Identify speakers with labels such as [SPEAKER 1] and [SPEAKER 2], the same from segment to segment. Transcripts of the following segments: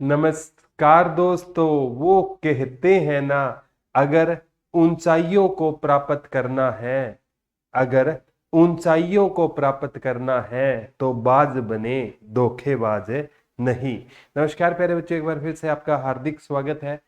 [SPEAKER 1] नमस्कार दोस्तों। वो कहते हैं ना, अगर ऊंचाइयों को प्राप्त करना है, अगर ऊंचाइयों को प्राप्त करना है तो बाज बने, धोखेबाज नहीं। नमस्कार प्यारे बच्चों, एक बार फिर से आपका हार्दिक स्वागत है।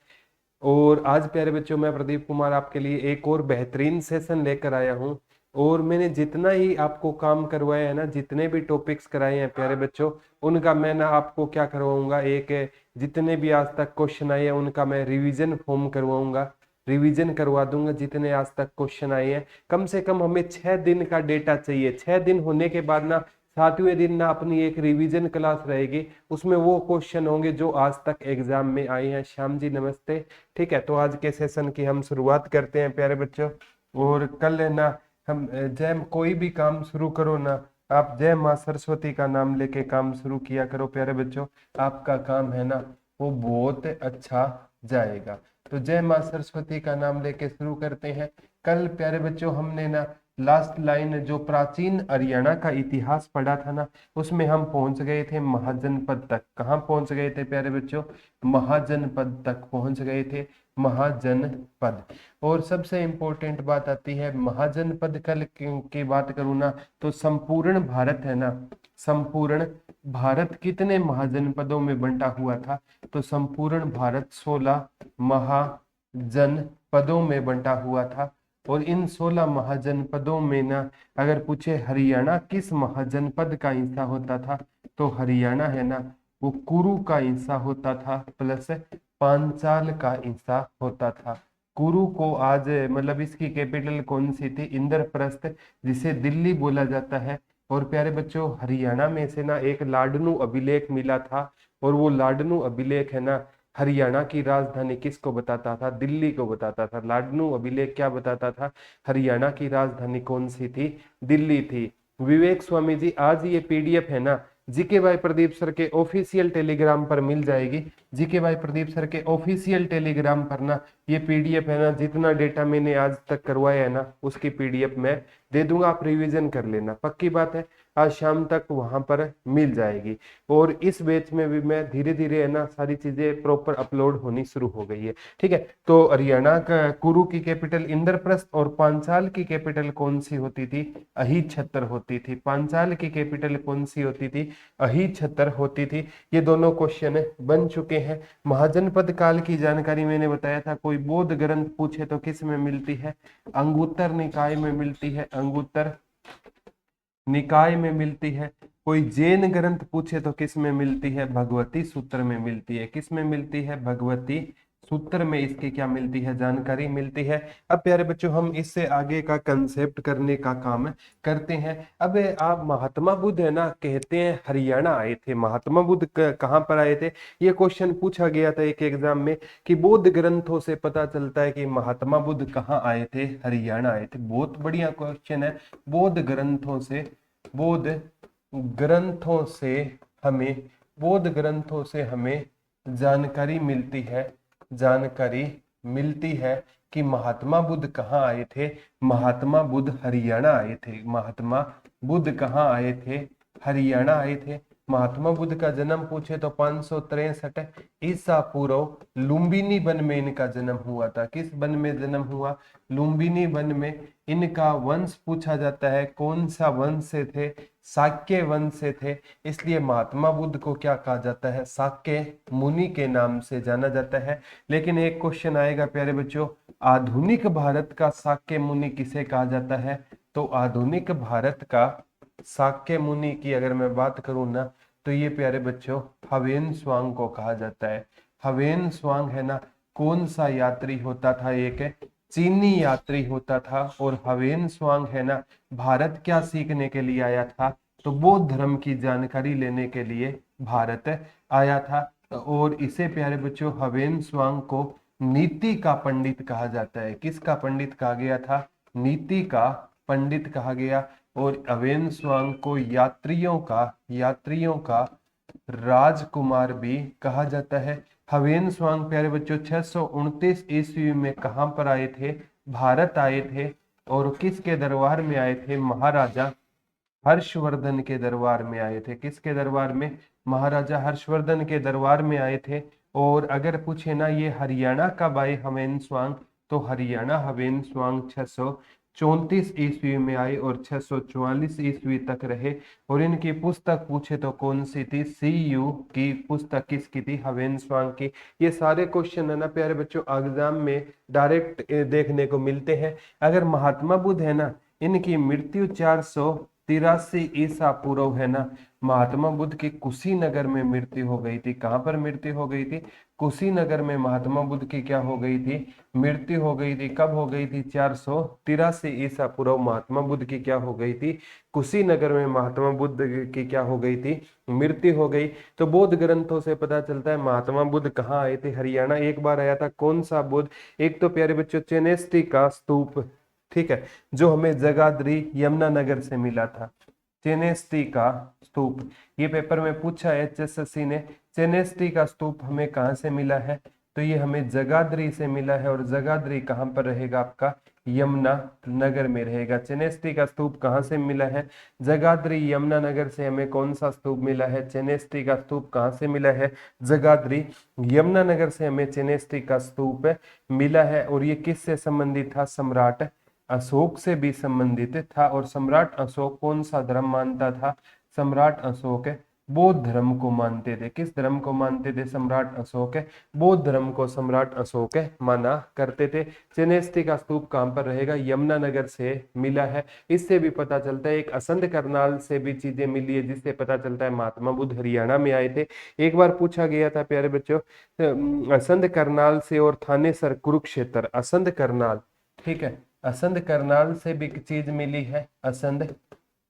[SPEAKER 1] और आज प्यारे बच्चों, मैं प्रदीप कुमार आपके लिए एक और बेहतरीन सेशन लेकर आया हूं। और मैंने जितना ही आपको काम करवाया है ना, जितने भी टॉपिक्स कराए हैं प्यारे बच्चों, उनका मैं ना आपको क्या करवाऊंगा, एक जितने भी आज तक क्वेश्चन आए हैं उनका मैं रिवीजन फॉर्म करवाऊंगा, रिवीजन करवा दूंगा जितने आज तक क्वेश्चन आए हैं। कम से कम हमें 6 दिन का डेटा चाहिए। 6 दिन होने के बाद ना 7वें दिन ना अपनी एक रिवीजन क्लास रहेगी, उसमें वो क्वेश्चन होंगे जो आज तक एग्जाम में आए हैं। श्याम जी नमस्ते। ठीक है, तो आज के सेशन की हम शुरुआत करते हैं प्यारे बच्चों। और कल है ना, हम जय कोई भी काम शुरू करो ना, आप जय माँ सरस्वती का नाम लेके काम शुरू किया करो प्यारे बच्चों। आपका काम है ना वो बहुत अच्छा जाएगा। तो जय माँ सरस्वती का नाम लेके शुरू करते हैं। कल प्यारे बच्चों हमने ना लास्ट लाइन जो प्राचीन हरियाणा का इतिहास पढ़ा था ना, उसमें हम पहुंच गए थे महाजनपद तक। कहाँ पहुंच गए थे प्यारे बच्चों? महाजनपद तक पहुंच गए थे। महाजनपद। और सबसे इंपॉर्टेंट बात आती है महाजनपद। कल की बात करूँ ना, तो संपूर्ण भारत है ना, संपूर्ण भारत कितने महाजनपदों में बंटा हुआ था? तो संपूर्ण भारत 16 महाजनपदों में बंटा हुआ था। और इन 16 महाजनपदों में ना, अगर पूछे हरियाणा किस महाजनपद का हिस्सा होता था, तो हरियाणा है ना वो कुरु का हिस्सा होता था, प्लस पांचाल का हिस्सा होता था। कुरु को आज मतलब इसकी कैपिटल कौन सी थी? इंद्रप्रस्थ, जिसे दिल्ली बोला जाता है। और प्यारे बच्चों, हरियाणा में से ना एक लाडनू अभिलेख मिला था, और वो लाडनू अभिलेख है ना हरियाणा की राजधानी किसको बताता था? दिल्ली को बताता था। लाडनू अभिलेख क्या बताता था? हरियाणा की राजधानी कौन सी थी? दिल्ली थी। विवेक स्वामी जी, आज ये पीडीएफ है ना जीके भाई प्रदीप सर के ऑफिशियल टेलीग्राम पर मिल जाएगी। जीके भाई प्रदीप सर के ऑफिशियल टेलीग्राम पर ना ये पीडीएफ है ना, जितना डेटा मैंने आज तक करवाया है ना उसकी पीडीएफ मैं दे दूंगा, आप रिवीजन कर लेना। पक्की बात है, आज शाम तक वहां पर मिल जाएगी। और इस बैच में भी मैं धीरे धीरे है ना सारी चीजें प्रॉपर अपलोड होनी शुरू हो गई है। ठीक है, तो हरियाणा का कुरु की कैपिटल इंद्रप्रस्थ, और पांचाल की कैपिटल कौन सी होती थी? अहिछत्र होती थी। पांचाल की कैपिटल कौन सी होती थी? अहिछत्र होती थी। ये दोनों क्वेश्चन बन चुके हैं। महाजनपद काल की जानकारी मैंने बताया था। कोई बौद्ध ग्रंथ पूछे तो किस में मिलती है? अंगुत्तर निकाय में मिलती है, अंगुत्तर निकाय में मिलती है। कोई जैन ग्रंथ पूछे तो किस में मिलती है? भगवती सूत्र में मिलती है। किस में मिलती है? भगवती सूत्र में इसकी क्या मिलती है? जानकारी मिलती है। अब प्यारे बच्चों, हम इससे आगे का कंसेप्ट करने का काम करते हैं। अब आप महात्मा बुद्ध है ना, कहते हैं हरियाणा आए थे। महात्मा बुद्ध कहाँ पर आए थे? ये क्वेश्चन पूछा गया था एक एग्जाम में, कि बौद्ध ग्रंथों से पता चलता है कि महात्मा बुद्ध कहाँ आए थे? हरियाणा आए थे। बहुत बढ़िया क्वेश्चन है। बौद्ध ग्रंथों से, बौद्ध ग्रंथों से हमें, बौद्ध ग्रंथों से हमें जानकारी मिलती है, जानकारी मिलती है कि महात्मा बुद्ध कहाँ आए थे? महात्मा बुद्ध हरियाणा आए थे। महात्मा बुद्ध कहाँ आए थे? हरियाणा आए थे। महात्मा बुद्ध का जन्म पूछे तो 563 ईसा पूर्व लुम्बिनी वन में इनका जन्म हुआ था। किस वन में जन्म हुआ? लुम्बिनी वन में। इनका वंश पूछा जाता है, कौन सा वंश से थे? शाक्य वंश से थे। इसलिए महात्मा बुद्ध को क्या कहा जाता है? शाक्य मुनि के नाम से जाना जाता है। लेकिन एक क्वेश्चन आएगा प्यारे बच्चों, आधुनिक भारत का शाक्य मुनि किसे कहा जाता है? तो आधुनिक भारत का शाक्य मुनि की अगर मैं बात करूं ना, तो ये प्यारे बच्चों हवेन स्वांग को कहा जाता है। हवेन स्वांग है ना कौन सा यात्री होता था? एक चीनी यात्री होता था। और हवेन स्वांग है ना भारत क्या सीखने के लिए आया था? तो बौद्ध धर्म की जानकारी लेने के लिए भारत आया था। और इसे प्यारे बच्चों हवेन स्वांग को नीति का पंडित कहा जाता है। किसका पंडित कहा गया था? नीति का पंडित कहा गया। और हवेन स्वांग को यात्रियों का राजकुमार भी कहा जाता है। हवेन स्वांग प्यारे बच्चों 629 ईस्वी में कहां पर आए थे? भारत आए थे। और किसके दरबार में आए थे? महाराजा हर्षवर्धन के दरबार में आए थे। किसके दरबार में? महाराजा हर्षवर्धन के दरबार में आए थे। और अगर पूछे ना ये हरियाणा कब आए हवेन स्वांग, तो हरियाणा हवेन स्वांग 634 ईस्वी में आए और 644 ईस्वी तक रहे। और इनकी पुस्तक पूछे तो कौन सी थी, CU की पुस्तक किसकी थी, हवेन स्वांग की। ये सारे क्वेश्चन है ना प्यारे बच्चों एग्जाम में डायरेक्ट देखने को मिलते हैं। अगर महात्मा बुद्ध है ना, इनकी मृत्यु 483 ईसा पूर्व है ना, महात्मा बुद्ध की कुशीनगर में मृत्यु हो गई थी। कहां पर मृत्यु हो गई थी, कुशीनगर में महात्मा बुद्ध की क्या हो गई थी, मृत्यु हो गई थी। कब हो गई थी, 483 ईसा पूर्व महात्मा बुद्ध की क्या हो गई थी, कुशीनगर में महात्मा बुद्ध की क्या हो गई थी, मृत्यु हो गई। तो बौद्ध ग्रंथों से पता चलता है महात्मा बुद्ध कहाँ आए थे, हरियाणा एक बार आया था। कौन सा बुद्ध, एक तो प्यारे बच्चों चेनेस्टी का स्तूप, ठीक है, जो हमें जगाधरी यमुनानगर से मिला था, चेनेस्टी का स्तूप। ये पेपर में पूछा है HSSC ने, चेनेस्टी का स्तूप हमें कहाँ से मिला है, तो ये हमें जगाधरी से मिला है। और जगाधरी कहाँ पर रहेगा आपका, यमुनानगर में रहेगा। चेनेस्टी का स्तूप कहाँ से मिला है, जगाधरी यमुनानगर से हमें कौन सा स्तूप मिला है, चेनेस्टी का स्तूप कहाँ से मिला है, जगाधरी यमुनानगर से हमें चेनेस्टी का स्तूप मिला है। और ये किससे संबंधित था, सम्राट अशोक से भी संबंधित था। और सम्राट अशोक कौन सा धर्म मानता था, सम्राट अशोक बौद्ध धर्म को मानते थे। किस धर्म को मानते थे, सम्राट अशोक बौद्ध धर्म को सम्राट अशोक माना करते थे। चेनेस्टी का स्तूप कहां पर रहेगा, यमुनानगर से मिला है। इससे भी पता चलता है, एक असंध करनाल से भी चीजें मिली है, जिससे पता चलता है महात्मा बुद्ध हरियाणा में आए थे। एक बार पूछा गया था प्यारे बच्चों, असंध करनाल से और थानेसर कुरुक्षेत्र, असंध करनाल, ठीक है, असंध करनाल से भी चीज मिली है, असंध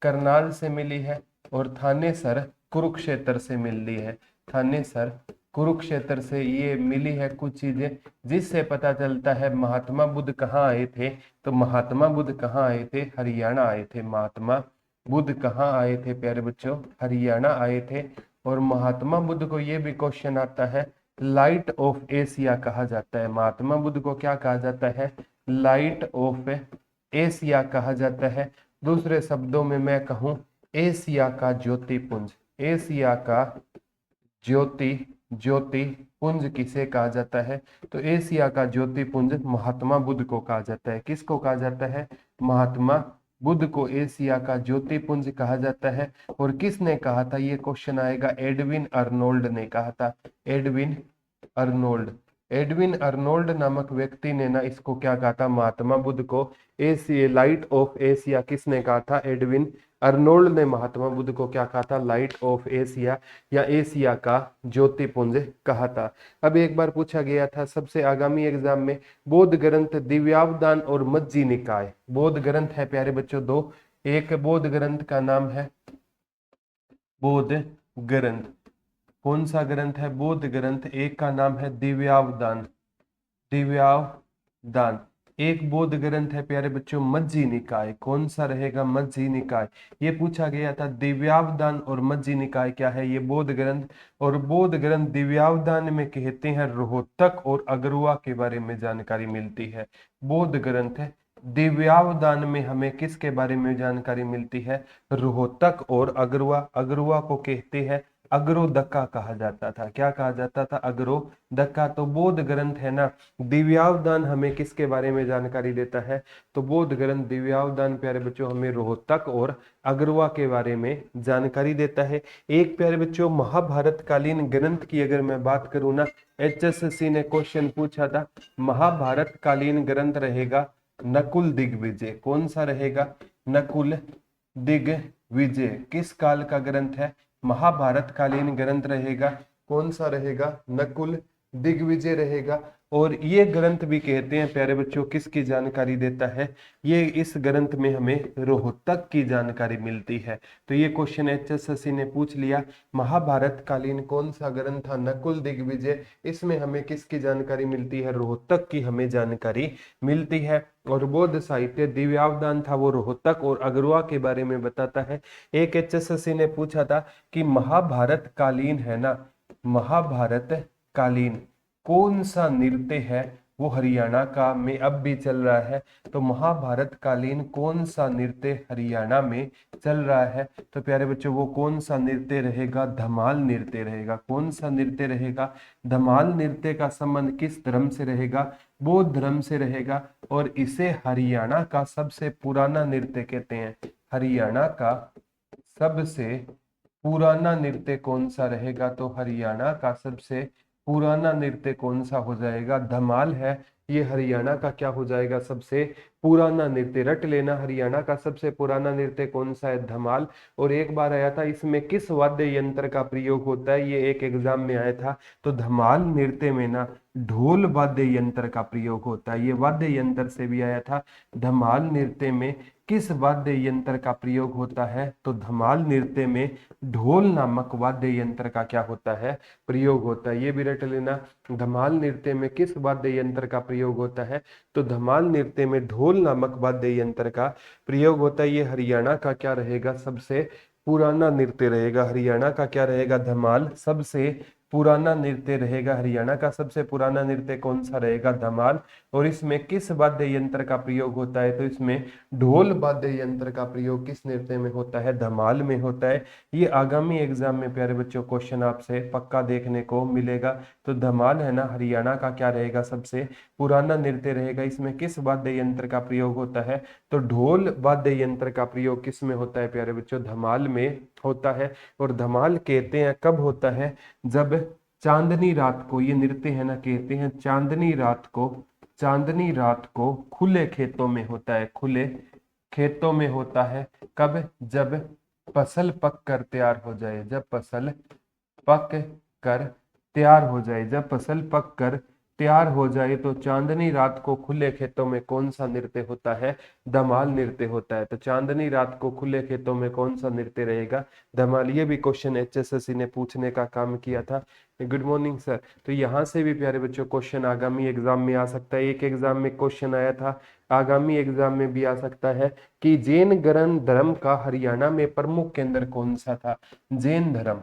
[SPEAKER 1] करनाल से मिली है। और थानेसर कुरुक्षेत्र से मिली है, थानेसर कुरुक्षेत्र से ये मिली है कुछ चीजें, जिससे पता चलता है महात्मा बुद्ध कहाँ आए थे। तो महात्मा बुद्ध कहाँ आए थे, हरियाणा आए थे। महात्मा बुद्ध कहाँ आए थे प्यारे बच्चों, हरियाणा आए थे। और महात्मा बुद्ध को ये भी क्वेश्चन आता है, लाइट ऑफ एशिया कहा जाता है। महात्मा बुद्ध को क्या कहा जाता है, लाइट ऑफ एशिया कहा जाता है। दूसरे शब्दों में मैं कहूं, एशिया का ज्योतिपुंज, एशिया का ज्योतिपुंज किसे कहा जाता है, तो एशिया का ज्योतिपुंज महात्मा बुद्ध को कहा जाता है। किसको कहा जाता है, महात्मा बुद्ध को एशिया का ज्योतिपुंज कहा जाता है। और किसने कहा था, ये क्वेश्चन आएगा, एडविन अर्नोल्ड ने कहा था, एडविन अर्नोल्ड। एडविन अर्नोल्ड नामक व्यक्ति ने ना इसको क्या कहा था, महात्मा बुद्ध को एशिया, लाइट ऑफ एशिया किसने कहा था, एडविन अर्नोल्ड ने महात्मा बुद्ध को क्या कहा था, लाइट ऑफ एशिया या एशिया का ज्योतिपुंज कहा था। अब एक बार पूछा गया था सबसे आगामी एग्जाम में, बौद्ध ग्रंथ दिव्यावदान और मज्जी निकाय, बौद्ध ग्रंथ है प्यारे बच्चों दो, एक बौद्ध ग्रंथ का नाम है बौद्ध ग्रंथ, कौन सा ग्रंथ है, बौद्ध ग्रंथ, एक का नाम है दिव्यावदान, दिव्यावदान। एक बौद्ध ग्रंथ है प्यारे बच्चों मज्जी निकाय, कौन सा रहेगा, मज्जी निकाय। ये पूछा गया था दिव्यावदान और मज्जी निकाय क्या है, ये बौद्ध ग्रंथ। और बौद्ध ग्रंथ दिव्यावदान में कहते हैं रोहतक और अगरुआ के बारे में जानकारी मिलती है। बौद्ध ग्रंथ है दिव्यावदान में हमें किसके बारे में जानकारी मिलती है, रोहतक और अगरुआ। अगरुआ को कहते हैं अग्रोदक्का कहा जाता था, क्या कहा जाता था, अग्रोदक्का। तो बौद्ध ग्रंथ है ना दिव्यावदान हमें किसके बारे में जानकारी देता है, तो बौद्ध ग्रंथ दिव्यावदान प्यारे बच्चों हमें रोहतक और अग्रुआ के बारे में जानकारी देता है। एक प्यारे बच्चों महाभारत कालीन ग्रंथ की अगर मैं बात करूं ना, HSSC ने क्वेश्चन पूछा था, महाभारत कालीन ग्रंथ रहेगा नकुल दिग्विजय। कौन सा रहेगा, नकुल दिग्विजय। किस काल का ग्रंथ है, महाभारत कालीन ग्रंथ रहेगा, कौन सा रहेगा, नकुल दिग्विजय रहेगा। और ये ग्रंथ भी कहते हैं प्यारे बच्चों किसकी जानकारी देता है, ये इस ग्रंथ में हमें रोहतक की जानकारी मिलती है। तो ये क्वेश्चन HSSC ने पूछ लिया, महाभारत कालीन कौन सा ग्रंथ था, नकुल दिग्विजय, इसमें हमें किसकी जानकारी मिलती है, रोहतक की हमें जानकारी मिलती है। और बौद्ध साहित्य दिव्यावदान था, वो रोहतक और अगरुआ के बारे में बताता है। एक HSSC ने पूछा था कि महाभारत कालीन है ना, महाभारत कालीन कौन सा नृत्य है वो हरियाणा का में अब भी चल रहा है। तो महाभारत कालीन कौन सा नृत्य हरियाणा में चल रहा है? तो प्यारे बच्चों वो कौन सा नृत्य रहेगा? धमाल नृत्य रहेगा। कौन सा नृत्य रहेगा? धमाल नृत्य का संबंध किस धर्म से रहेगा? बौद्ध धर्म से रहेगा। और इसे हरियाणा का सबसे पुराना नृत्य कहते हैं। हरियाणा का सबसे पुराना नृत्य कौन सा रहेगा? तो हरियाणा का सबसे पुराना नृत्य कौन सा हो जाएगा? धमाल है। ये हरियाणा का क्या हो जाएगा? सबसे पुराना नृत्य। रट लेना, हरियाणा का सबसे पुराना नृत्य कौन सा है? धमाल। और एक बार आया था, इसमें किस वाद्य यंत्र का प्रयोग होता है? ये एक एग्जाम में आया था। तो धमाल नृत्य में ना ढोल वाद्य यंत्र का प्रयोग होता है। ये वाद्य यंत्र से भी आया था। धमाल नृत्य में किस वाद्य यंत्र का प्रयोग होता है? तो धमाल नृत्य में ढोल नामक वाद्य यंत्र का क्या होता है? प्रयोग होता है। ये भी रट लेना, धमाल नृत्य में किस वाद्य यंत्र का प्रयोग होता है? तो धमाल नृत्य में ढोल नामक वाद्य यंत्र का प्रयोग होता है। ये हरियाणा का क्या रहेगा? सबसे पुराना नृत्य रहेगा। हरियाणा का क्या रहेगा? धमाल सबसे पुराना नृत्य रहेगा। हरियाणा का सबसे पुराना नृत्य कौन सा रहेगा? धमाल। और इसमें किस वाद्य यंत्र का प्रयोग होता है? तो इसमें ढोल वाद्य यंत्र का प्रयोग किस नृत्य में होता है? धमाल में होता है। ये आगामी एग्जाम में प्यारे बच्चों क्वेश्चन आपसे पक्का देखने को मिलेगा। तो धमाल है ना, हरियाणा का क्या रहेगा? सबसे पुराना नृत्य रहेगा। इसमें किस वाद्य यंत्र का प्रयोग होता है? तो ढोल वाद्य यंत्र का प्रयोग किस में होता है प्यारे बच्चों? धमाल में होता है। और धमाल कहते हैं कब होता है? जब चांदनी रात को, ये नृत्य है ना, कहते हैं चांदनी रात को, चांदनी रात को खुले खेतों में होता है। खुले खेतों में होता है। कब? जब फसल पक कर तैयार हो जाए। जब फसल पक कर तैयार हो जाए। जब फसल पक कर तैयार हो जाए तो चांदनी रात को खुले खेतों में कौन सा नृत्य होता है? धमाल नृत्य होता है। तो चांदनी रात को खुले खेतों में कौन सा नृत्य रहेगा? धमाल। ये भी क्वेश्चन एचएसएससी ने पूछने का काम किया था। Good morning sir. तो यहाँ से भी प्यारे बच्चों क्वेश्चन आगामी एग्जाम में आ सकता है। एक एग्जाम में क्वेश्चन आया था, आगामी एग्जाम में भी आ सकता है कि जैन धर्म का हरियाणा में प्रमुख केंद्र कौन सा था? जैन धर्म।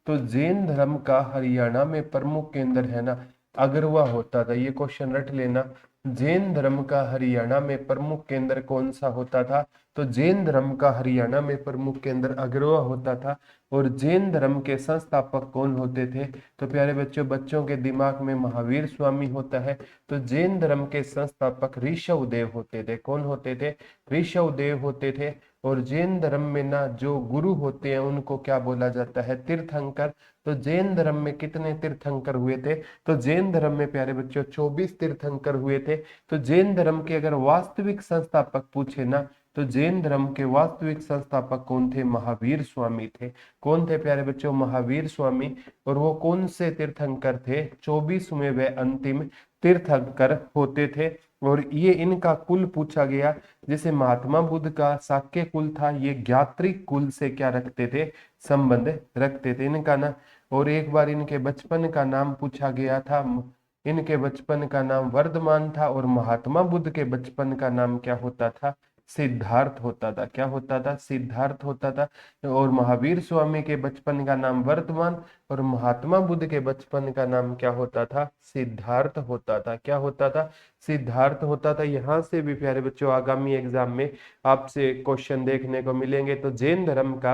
[SPEAKER 1] तो जैन धर्म का हरियाणा में प्रमुख केंद्र है ना, अगरवा होता था। ये क्वेश्चन रट लेना, जैन धर्म का हरियाणा में प्रमुख केंद्र कौन सा होता था? तो जैन धर्म का हरियाणा में प्रमुख केंद्र अगरवा होता था। और जैन धर्म के संस्थापक कौन होते थे? तो प्यारे बच्चों, बच्चों के दिमाग में महावीर स्वामी होता है। तो जैन धर्म के संस्थापक ऋषभ देव होते थे। कौन होते थे? ऋषभ देव होते थे। और जैन धर्म में ना जो गुरु होते हैं उनको क्या बोला जाता है? तीर्थंकर। तो जैन धर्म में कितने तीर्थंकर हुए थे? तो जैन धर्म में प्यारे बच्चों 24 तीर्थंकर हुए थे। तो जैन धर्म के अगर वास्तविक संस्थापक पूछे ना, तो जैन धर्म के वास्तविक संस्थापक कौन थे? महावीर स्वामी थे। कौन थे प्यारे बच्चों? महावीर स्वामी। और वो कौन से तीर्थंकर थे? 24वें व अंतिम तीर्थंकर होते थे। और ये इनका कुल पूछा गया। जैसे महात्मा बुद्ध का शाक्य कुल था, ये ज्ञात्रिक कुल से क्या रखते थे? संबंध रखते थे इनका ना। और एक बार इनके बचपन का नाम पूछा गया था। इनके बचपन का नाम वर्धमान था। और महात्मा बुद्ध के बचपन का नाम क्या होता था? सिद्धार्थ होता था। क्या होता था? सिद्धार्थ होता था। और महावीर स्वामी के बचपन का नाम वर्धमान और महात्मा बुद्ध के बचपन का नाम क्या होता था? सिद्धार्थ होता था। क्या होता था? सिद्धार्थ होता था। यहाँ से भी प्यारे बच्चों आगामी एग्जाम में आपसे क्वेश्चन देखने को मिलेंगे। तो जैन धर्म का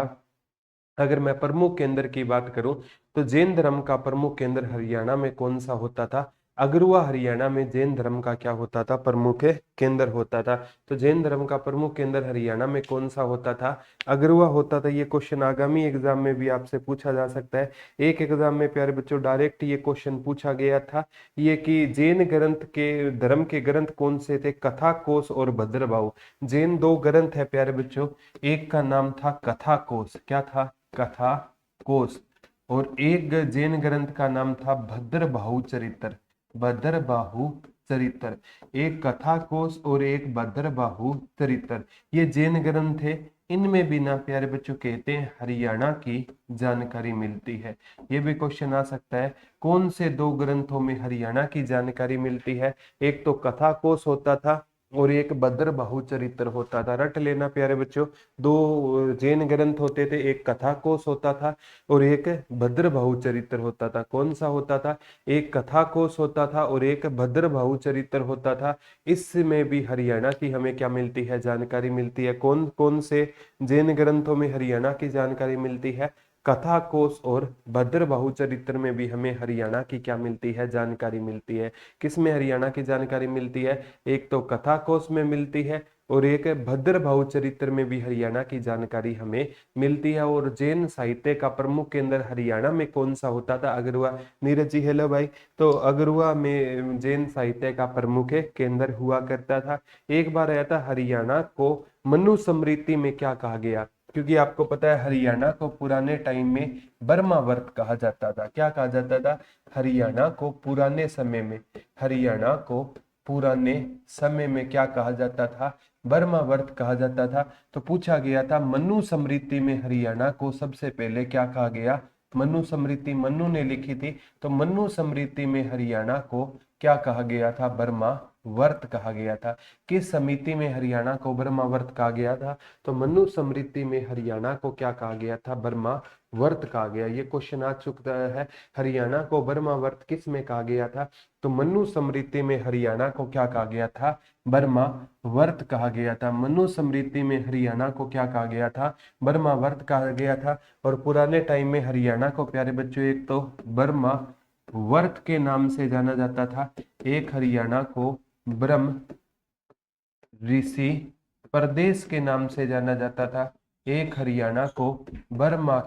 [SPEAKER 1] अगर मैं प्रमुख केंद्र की बात करूं, तो जैन धर्म का प्रमुख केंद्र हरियाणा में कौन सा होता था? अगरवा हरियाणा में जैन धर्म का क्या होता था? प्रमुख केंद्र होता था। तो जैन धर्म का प्रमुख केंद्र हरियाणा में कौन सा होता था? अगरवा होता था। ये क्वेश्चन आगामी एग्जाम में भी आपसे पूछा जा सकता है। एक एग्जाम में प्यारे बच्चों डायरेक्ट ये क्वेश्चन पूछा गया था, ये कि जैन ग्रंथ के धर्म के ग्रंथ कौन से थे? कथा कोश और भद्रबाहु। जैन दो ग्रंथ है प्यारे बच्चों, एक का नाम था कथा कोश। क्या था? कथा कोश। और एक जैन ग्रंथ का नाम था भद्रबाहु चरित्र। भद्रबाहु चरित्र। एक कथा कोश और एक भद्रबाहु चरित्र, ये जैन ग्रंथ थे। इनमें भी ना प्यारे बच्चों कहते हैं हरियाणा की जानकारी मिलती है। ये भी क्वेश्चन आ सकता है, कौन से दो ग्रंथों में हरियाणा की जानकारी मिलती है? एक तो कथा कोश होता था और एक भद्र बाहु चरित्र होता था। रट लेना प्यारे बच्चों, दो जैन ग्रंथ होते थे, एक कथा कोश होता था और एक भद्र बाहु चरित्र होता था। कौन सा होता था? एक कथा कोश होता था और एक भद्र बाहु चरित्र होता था। इसमें भी हरियाणा की हमें क्या मिलती है? जानकारी मिलती है। कौन कौन से जैन ग्रंथों में हरियाणा की जानकारी मिलती है? कथा कोश और भद्र बाहु चरित्र में भी हमें हरियाणा की क्या मिलती है? जानकारी मिलती है। किसमें हरियाणा की जानकारी मिलती है? एक तो कथा कोश में मिलती है और एक भद्र बाहु चरित्र में भी हरियाणा की जानकारी हमें मिलती है। और जैन साहित्य का प्रमुख केंद्र हरियाणा में कौन सा होता था? अगरवा। नीरज जी हेलो भाई। तो अगरवा में जैन साहित्य का प्रमुख केंद्र हुआ करता था। एक बार आया था हरियाणा को मनु स्मृति में क्या कहा गया? क्योंकि आपको पता है हरियाणा को पुराने टाइम में बर्मावर्त कहा जाता था। क्या कहा जाता था? हरियाणा को पुराने समय में, हरियाणा को पुराने समय में क्या कहा जाता था? बर्मावर्त कहा जाता था। तो पूछा गया था मनु स्मृति में हरियाणा को सबसे पहले क्या कहा गया? मनु स्मृति मनु ने लिखी थी, तो मनु स्मृति में हरियाणा को क्या कहा गया था? बर्मावर्त कहा गया था। किस समिति में हरियाणा को बर्मावर्त कहा गया था? तो मनु स्मृति में हरियाणा को क्या कहा गया था? बर्मावर्त कहा गया। ये क्वेश्चन आ चुका है। हरियाणा को बर्मावर्त किस में कहा गया था? तो मनु स्मृति में हरियाणा को क्या कहा गया था? बर्मावर्त कहा गया था। मनु स्मृति में हरियाणा को क्या कहा गया था? बर्मावर्त कहा गया था। और पुराने टाइम में हरियाणा को प्यारे बच्चों एक तो बर्मावर्त के नाम से जाना जाता था, एक हरियाणा को ब्रह्म ऋषि प्रदेश के नाम से जाना जाता था, एक हरियाणा को बर्मा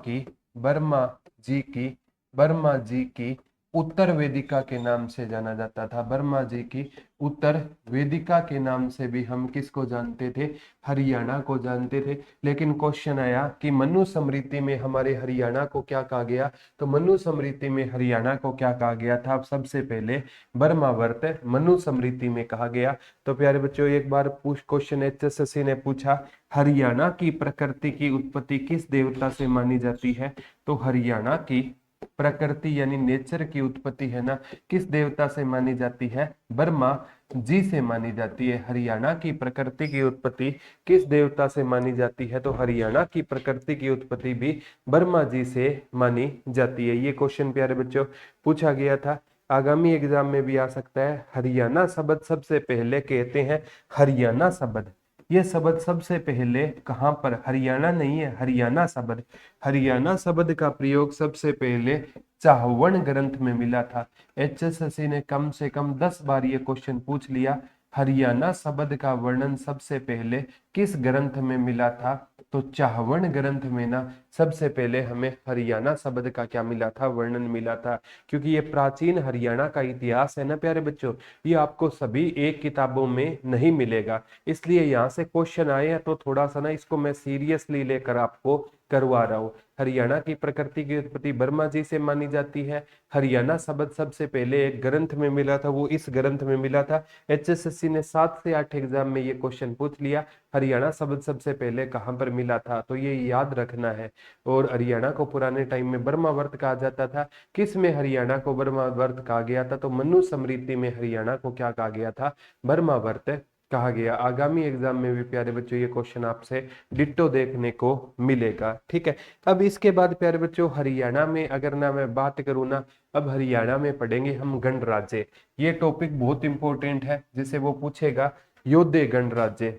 [SPEAKER 1] जी की उत्तर वेदिका के नाम से जाना जाता था। बर्मा जी की उत्तर वेदिका के नाम से भी हम किसको जानते थे? हरियाणा को जानते थे। लेकिन क्वेश्चन आया कि मनु स्मृति में हमारे हरियाणा को क्या कहा गया? तो मनु स्मृति में हरियाणा को क्या कहा गया था? सबसे पहले बर्मावर्त मनु स्मृति में कहा गया। तो प्यारे बच्चों एक बार क्वेश्चन एचएसएससी ने पूछा, हरियाणा की प्रकृति की उत्पत्ति किस देवता से मानी जाती है? तो हरियाणा की प्रकृति यानी नेचर की उत्पत्ति है ना, किस देवता से मानी जाती है? बर्मा जी से मानी जाती है। हरियाणा की प्रकृति की उत्पत्ति किस देवता से मानी जाती है? तो हरियाणा की प्रकृति की उत्पत्ति भी बर्मा जी से मानी जाती है। ये क्वेश्चन प्यारे बच्चों पूछा गया था, आगामी एग्जाम में भी आ सकता है। हरियाणा शब्द सबसे पहले कहते हैं, हरियाणा शब्द, ये शब्द सबसे पहले कहां पर? हरियाणा नहीं है, हरियाणा शब्द। हरियाणा शब्द का प्रयोग सबसे पहले चाहवन ग्रंथ में मिला था। एचएसएससी ने कम से कम 10 बार ये क्वेश्चन पूछ लिया, हरियाणा शब्द का वर्णन सबसे पहले किस ग्रंथ में मिला था? तो चाहवन ग्रंथ में ना सबसे पहले हमें हरियाणा शब्द का क्या मिला था? वर्णन मिला था। क्योंकि ये प्राचीन हरियाणा का इतिहास है ना प्यारे बच्चों, ये आपको सभी एक किताबों में नहीं मिलेगा। इसलिए यहाँ से क्वेश्चन आए हैं तो थोड़ा सा ना इसको मैं सीरियसली लेकर आपको करवा रहा हूँ। हरियाणा की प्रकृति की उत्पत्ति बर्मा जी से मानी जाती है। हरियाणा शब्द सबसे पहले एक ग्रंथ में मिला था, वो इस ग्रंथ में मिला था। एचएसएससी ने 7 से 8 एग्जाम में ये क्वेश्चन पूछ लिया, हरियाणा शब्द सबसे पहले कहाँ पर मिला था? तो ये याद रखना है। और हरियाणा को पुराने टाइम में बर्मावर्त कहा जाता था। किस में हरियाणा को बर्मावर्त कहा गया था? तो मनु स्मृति में हरियाणा को क्या कहा गया था? बर्मावर्त कहा गया। आगामी एग्जाम में भी प्यारे बच्चों ये क्वेश्चन आपसे डिट्टो देखने को मिलेगा। ठीक है, अब इसके बाद प्यारे बच्चों हरियाणा में अगर ना मैं बात करूँ ना, अब हरियाणा में पढ़ेंगे हम गणराज्य। ये टॉपिक बहुत इंपॉर्टेंट है, जिसे वो पूछेगा योद्धे गणराज्य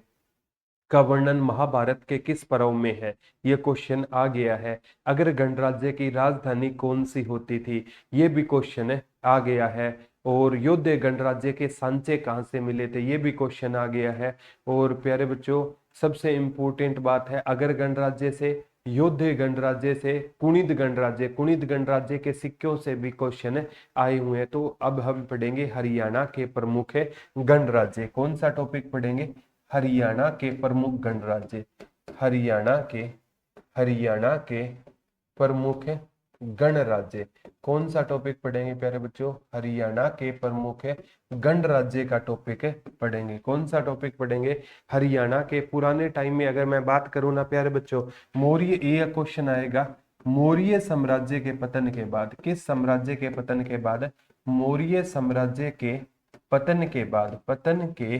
[SPEAKER 1] का वर्णन महाभारत के किस पर्व में है? ये क्वेश्चन आ गया है। अगर गणराज्य की राजधानी कौन सी होती थी? ये भी क्वेश्चन आ गया है। और योद्धे गणराज्य के सांचे कहाँ से मिले थे? ये भी क्वेश्चन आ गया है। और प्यारे बच्चों सबसे इंपॉर्टेंट बात है, अगर गणराज्य से, योद्धे गणराज्य से कुणिद गणराज्य के सिक्कों से भी क्वेश्चन आए हुए हैं। तो अब हम पढ़ेंगे हरियाणा के प्रमुख गणराज्य। कौन सा टॉपिक पढ़ेंगे? हरियाणा के प्रमुख गणराज्य। हरियाणा के प्रमुख गणराज्य। कौन सा टॉपिक पढ़ेंगे प्यारे बच्चों? हरियाणा के प्रमुख गणराज्य का टॉपिक पढ़ेंगे। कौन सा टॉपिक पढ़ेंगे? हरियाणा के पुराने टाइम में अगर मैं बात करूं ना प्यारे बच्चों, मौर्य, ये क्वेश्चन आएगा, मौर्य साम्राज्य के पतन के बाद, किस साम्राज्य के पतन के बाद? मौर्य साम्राज्य के पतन के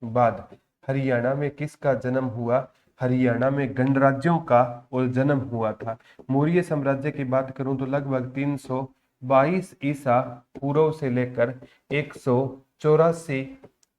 [SPEAKER 1] बाद हरियाणा में किसका जन्म हुआ? हरियाणा में गणराज्यों का और जन्म हुआ था। मौर्य साम्राज्य की बात करूं तो लगभग 322 ईसा पूर्व से लेकर 184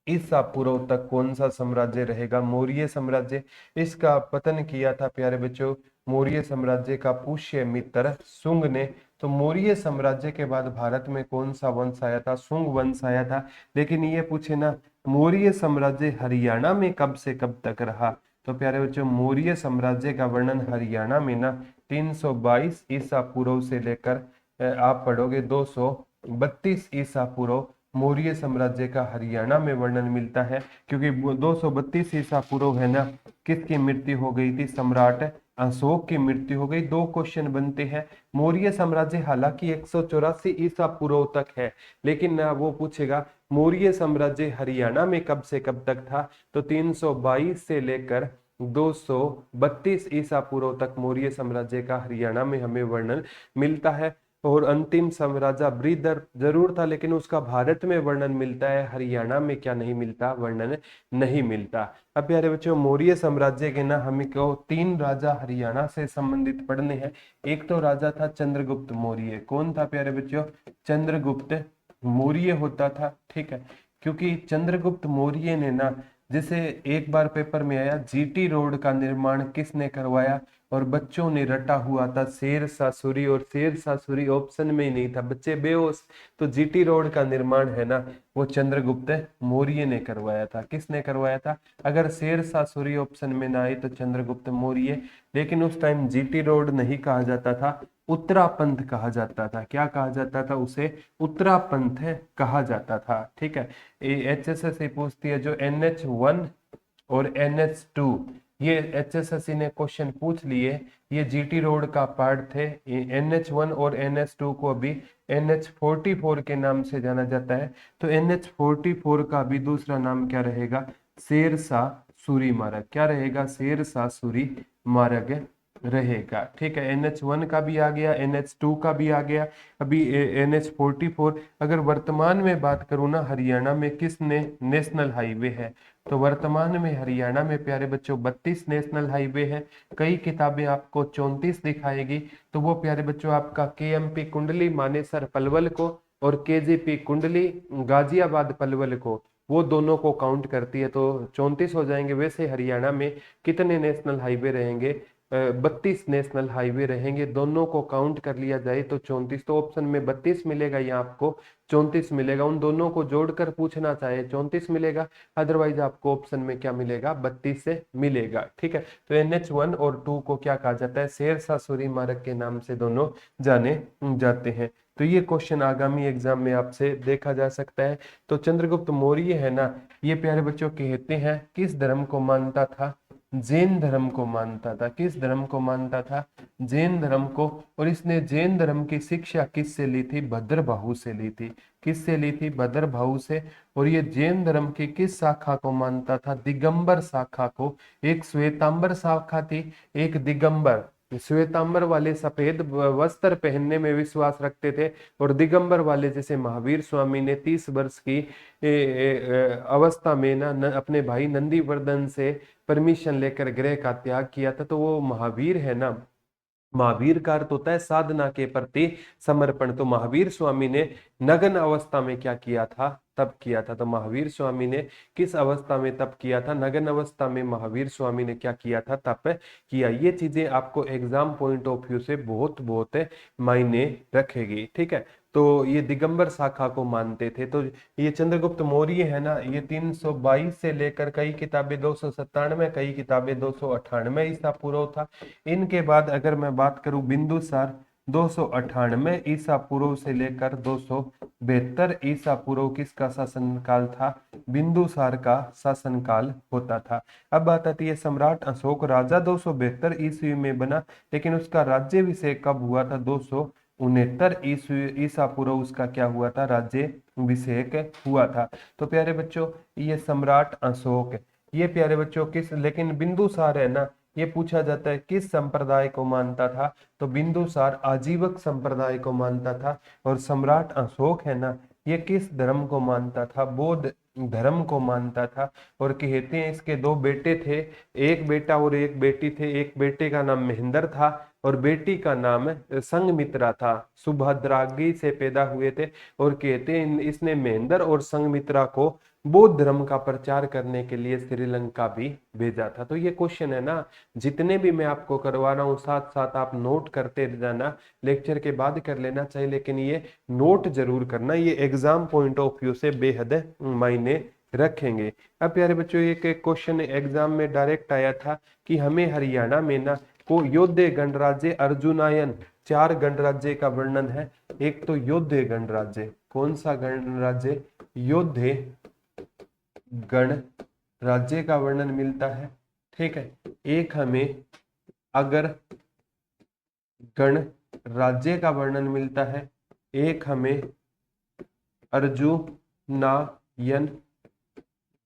[SPEAKER 1] ईसा पूर्व तक कौन सा साम्राज्य रहेगा? मौर्य साम्राज्य। इसका पतन किया था प्यारे बच्चों मौर्य साम्राज्य का पुष्य मित्र शुंग ने। तो मौर्य साम्राज्य के बाद भारत में कौन सा वंश आया था? शुंग वंश आया था। लेकिन ये पूछे ना मौर्य साम्राज्य हरियाणा में कब से कब तक रहा? तो प्यारे बच्चों मौर्य साम्राज्य का वर्णन हरियाणा में ना 322 ईसा पूर्व से लेकर आप पढ़ोगे 232 ईसा पूर्व मौर्य साम्राज्य का हरियाणा में वर्णन मिलता है। क्योंकि 232 ईसा पूर्व है ना किसकी मृत्यु हो गई थी? सम्राट अशोक की मृत्यु हो गई। दो क्वेश्चन बनते हैं। मौर्य साम्राज्य हालांकि 184 ईसा पूर्व तक है, लेकिन ना वो पूछेगा मौर्य साम्राज्य हरियाणा में कब से कब तक था? तो 322 से लेकर 232 ईसा पूर्व तक मौर्य साम्राज्य का हरियाणा में हमें वर्णन मिलता है। और अंतिम साम्राज्य बृहदर जरूर था, लेकिन उसका भारत में वर्णन मिलता है, हरियाणा में क्या नहीं मिलता? वर्णन नहीं मिलता। अब प्यारे बच्चों मौर्य साम्राज्य के ना हमें को 3 राजा हरियाणा से संबंधित पढ़ने हैं। एक तो राजा था चंद्रगुप्त मौर्य। कौन था प्यारे बच्चों? चंद्रगुप्त मौर्य होता था। ठीक है, क्योंकि चंद्रगुप्त मौर्य ने ना जैसे एक बार पेपर में आया जीटी रोड का निर्माण किसने करवाया? और बच्चों ने रटा हुआ था शेरशाह सूरी, और शेरशाह सूरी ऑप्शन में ही नहीं था, बच्चे बेहोश। तो जीटी रोड का निर्माण है ना वो चंद्रगुप्त मौर्य ने करवाया था। किसने करवाया था? अगर शेरशाह सूरी ऑप्शन में ना आए तो चंद्रगुप्त मौर्य। लेकिन उस टाइम जीटी रोड नहीं कहा जाता था, उत्तरापंथ कहा जाता था। क्या कहा जाता था उसे? उत्तरापंथ कहा जाता था। ठीक है, एचएसएससी पूछती है जो NH1 और NH2 ये एचएसएससी ने क्वेश्चन पूछ लिए, ये जीटी रोड का पार्ट थे। NH1 और NH2 को अभी NH44 के नाम से जाना जाता है। तो NH44 का भी दूसरा नाम क्या रहेगा? शेरशाह सूरी मार्ग। क्या रहेगा? शेरशाह सूरी मार्ग रहेगा। ठीक है, NH1 का भी आ गया, NH2 का भी आ गया, अभी NH44। अगर वर्तमान में बात करूँ ना हरियाणा में किसने नेशनल हाईवे है? तो वर्तमान में हरियाणा में प्यारे बच्चों 32 नेशनल हाईवे है। कई किताबें आपको 34 दिखाएगी। तो वो प्यारे बच्चों आपका KMP कुंडली मानेसर पलवल को और KGP कुंडली गाजियाबाद पलवल को, वो दोनों को काउंट करती है, तो 34 हो जाएंगे। वैसे हरियाणा में कितने नेशनल हाईवे रहेंगे? 32 नेशनल हाईवे रहेंगे। दोनों को काउंट कर लिया जाए तो 34। तो ऑप्शन में 32 मिलेगा या आपको 34 मिलेगा। उन दोनों को जोड़कर पूछना चाहे 34 मिलेगा, अदरवाइज आपको ऑप्शन में क्या मिलेगा? 32 से मिलेगा। ठीक है, तो NH1 और 2 को क्या कहा जाता है? शेरशाह सूरी मार्ग के नाम से दोनों जाने जाते हैं। तो ये क्वेश्चन आगामी एग्जाम में आपसे देखा जा सकता है। तो चंद्रगुप्त मौर्य है ना, ये प्यारे बच्चों कहते हैं किस धर्म को मानता था? जैन धर्म को मानता था। किस धर्म को मानता था? जैन धर्म को। और इसने जैन धर्म की शिक्षा किससे ली थी? भद्रबाहु से ली थी। किससे ली थी? भद्रबाहु से। और ये जैन धर्म की किस शाखा को मानता था? दिगंबर शाखा को। एक श्वेतांबर शाखा थी, एक दिगंबर। श्वेतांबर वाले सफेद वस्त्र पहनने में विश्वास रखते थे, और दिगंबर वाले जैसे महावीर स्वामी ने 30 वर्ष की अवस्था में ना अपने भाई नंदीवर्धन से परमिशन लेकर गृह का त्याग किया था। तो वो महावीर है ना, महावीर का अर्थ होता है साधना के प्रति समर्पण। तो महावीर स्वामी ने नग्न अवस्था में क्या किया था? तप किया था। तो महावीर स्वामी ने किस अवस्था में तप किया था? नग्न अवस्था में महावीर स्वामी ने क्या किया था? तप किया। ये चीजें आपको एग्जाम पॉइंट ऑफ व्यू से बहुत बहुत मायने रखेगी। ठीक है, तो ये दिगंबर शाखा को मानते थे। तो ये चंद्रगुप्त मौर्य है ना, ये 322 से लेकर कई किताबें 297, कई किताबें 298 ईसा पूर्व था। इनके बाद अगर मैं बात करूं बिंदुसार, 298 ईसा पूर्व से लेकर 272 ईसा पूर्व किसका शासनकाल था? बिंदुसार का शासनकाल होता था। अब बात आती है सम्राट अशोक। राजा 272 ईस्वी में बना, लेकिन उसका राज्याभिषेक कब हुआ था? 269 ईसा पूर्व उसका क्या हुआ था? राज्याभिषेक हुआ था। तो प्यारे बच्चों ये सम्राट अशोक, ये प्यारे बच्चों किस, लेकिन बिंदुसार है ना, ये पूछा जाता है किस संप्रदाय को मानता था? तो बिंदुसार आजीवक संप्रदाय को मानता था। और सम्राट अशोक है ना, ये किस धर्म को मानता था? बौद्ध धर्म को मानता था। और कहते हैं इसके दो बेटे थे, एक बेटा और एक बेटी थे। एक बेटे का नाम महेंद्र था और बेटी का नाम संघमित्रा था। सुभद्रागी से पैदा हुए थे। और कहते हैं इसने महेंद्र और संघमित्रा को बौद्ध धर्म का प्रचार करने के लिए श्रीलंका भी भेजा था। तो ये क्वेश्चन है ना, जितने भी मैं आपको करवा रहा हूँ साथ साथ आप नोट करते जाना, लेक्चर के बाद कर लेना चाहिए, लेकिन ये नोट जरूर करना, ये एग्जाम पॉइंट ऑफ व्यू से बेहद मायने रखेंगे। अब प्यारे बच्चों एक क्वेश्चन एग्जाम में डायरेक्ट आया था कि हमें हरियाणा में ना को योद्धे गणराज्य अर्जुनायन 4 गणराज्य का वर्णन है। एक तो योद्धे गणराज्य, कौन सा गणराज्य? योद्धे गणराज्य का वर्णन मिलता है, ठीक है। एक हमें अगर गणराज्य का वर्णन मिलता है, एक हमें अर्जुनायन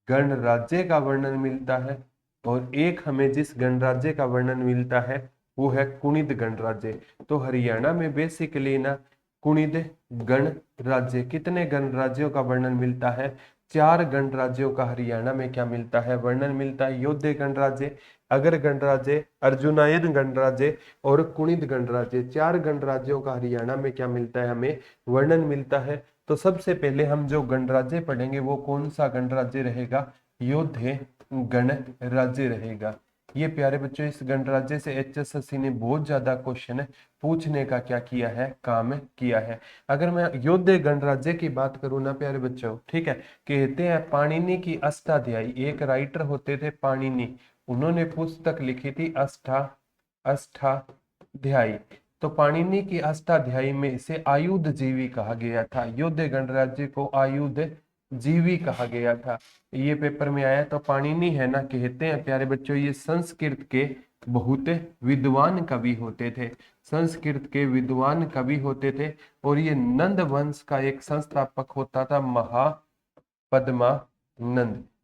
[SPEAKER 1] गणराज्य का वर्णन मिलता है, और एक हमें जिस गणराज्य का वर्णन मिलता है वो है कुणिद गणराज्य। तो हरियाणा में बेसिकली ना कुणिद गणराज्य, कितने गणराज्यों का वर्णन मिलता है? 4 गणराज्यों का हरियाणा में क्या मिलता है? वर्णन मिलता है। योद्धे गणराज्य, अगर गणराज्य, अर्जुनायन गणराज्य और कुणिद गणराज्य, 4 गणराज्यों का हरियाणा में क्या मिलता है? हमें वर्णन मिलता है। तो सबसे पहले हम जो गणराज्य पढ़ेंगे वो कौन सा गणराज्य रहेगा? योद्धे गणराज्य रहेगा। ये प्यारे बच्चों इस गणराज्य से एचएसएससी ने बहुत ज्यादा क्वेश्चन पूछने का क्या किया है? काम किया है। अगर मैं योद्धे गणराज्य की बात करूं ना प्यारे बच्चों, ठीक है, कहते हैं पाणिनि की अष्टाध्यायी, एक राइटर होते थे पाणिनि, उन्होंने पुस्तक लिखी थी अष्टाध्यायी। तो पाणिनि की अष्टाध्यायी में इसे आयुध जीवी कहा गया था। योद्धे गणराज्य को आयुध जीवी कहा गया था। ये पेपर में आया। तो पाणिनि है ना, कहते हैं प्यारे बच्चों ये संस्कृत के बहुत विद्वान कवि होते थे, संस्कृत के विद्वान कवि होते थे। और ये नंद वंश का एक संस्थापक होता था, महापद्मानंद।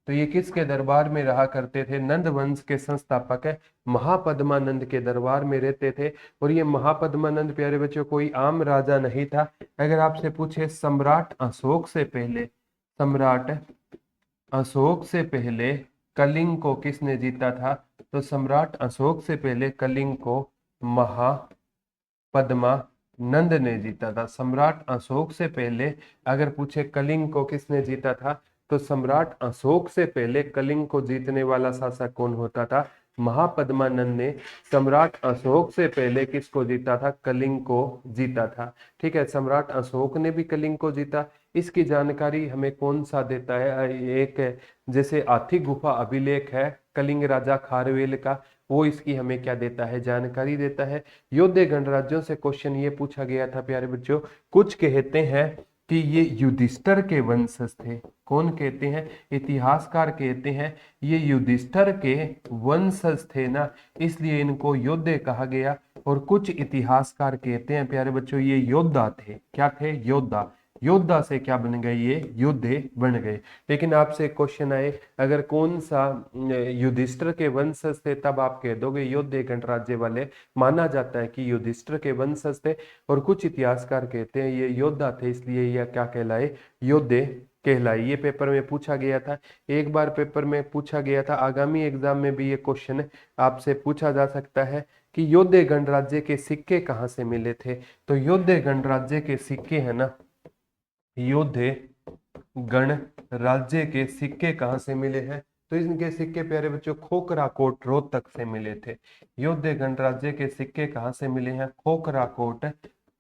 [SPEAKER 1] तो ये किसके दरबार में रहा करते थे? नंद वंश के संस्थापक है महापद्मानंद के दरबार में रहते थे। और ये महापद्मानंद प्यारे बच्चों कोई आम राजा नहीं था। अगर आपसे पूछे सम्राट अशोक से पहले, सम्राट अशोक से पहले कलिंग को किसने जीता था? तो सम्राट अशोक से पहले कलिंग को महापद्मानंद ने जीता था। सम्राट अशोक से पहले अगर पूछे कलिंग को किसने जीता था, तो सम्राट अशोक से पहले कलिंग को जीतने वाला शासक कौन होता था? महापद्मानंद ने सम्राट अशोक से पहले किसको जीता था? कलिंग को जीता था। ठीक है, सम्राट अशोक ने भी कलिंग को जीता। इसकी जानकारी हमें कौन सा देता है? एक जैसे हाथी गुफा अभिलेख है कलिंग राजा खारवेल का, वो इसकी हमें क्या देता है? जानकारी देता है। योद्धे गणराज्यों से क्वेश्चन ये पूछा गया था प्यारे बच्चों, कुछ कहते हैं कि ये युधिष्ठिर के वंशज थे। कौन कहते हैं? इतिहासकार कहते हैं ये युधिष्ठिर के वंशज थे ना, इसलिए इनको योद्धे कहा गया। और कुछ इतिहासकार कहते हैं प्यारे बच्चों ये योद्धा थे। क्या थे? योद्धा। योद्धा से क्या बन गए? ये योद्धे बन गए। लेकिन आपसे क्वेश्चन आए अगर कौन सा युधिष्ठिर के वंशज थे, तब आप कह दोगे योद्धे गणराज्य वाले। माना जाता है कि युधिष्ठिर के वंशज थे। और कुछ इतिहासकार कहते हैं ये योद्धा थे, इसलिए यह क्या कहलाए? योद्धे कहलाए। ये पेपर में पूछा गया था, एक बार पेपर में पूछा गया था, आगामी एग्जाम में भी ये क्वेश्चन आपसे पूछा जा सकता है कि योद्धे गणराज्य के सिक्के कहाँ से मिले थे। तो योद्धे गणराज्य के सिक्के है ना, योद्धे गणराज्य के सिक्के कहाँ से मिले हैं? तो इनके सिक्के प्यारे बच्चों खोखरा कोट रोहतक से मिले थे। योद्धे गणराज्य के सिक्के कहाँ से मिले हैं? खोखरा कोट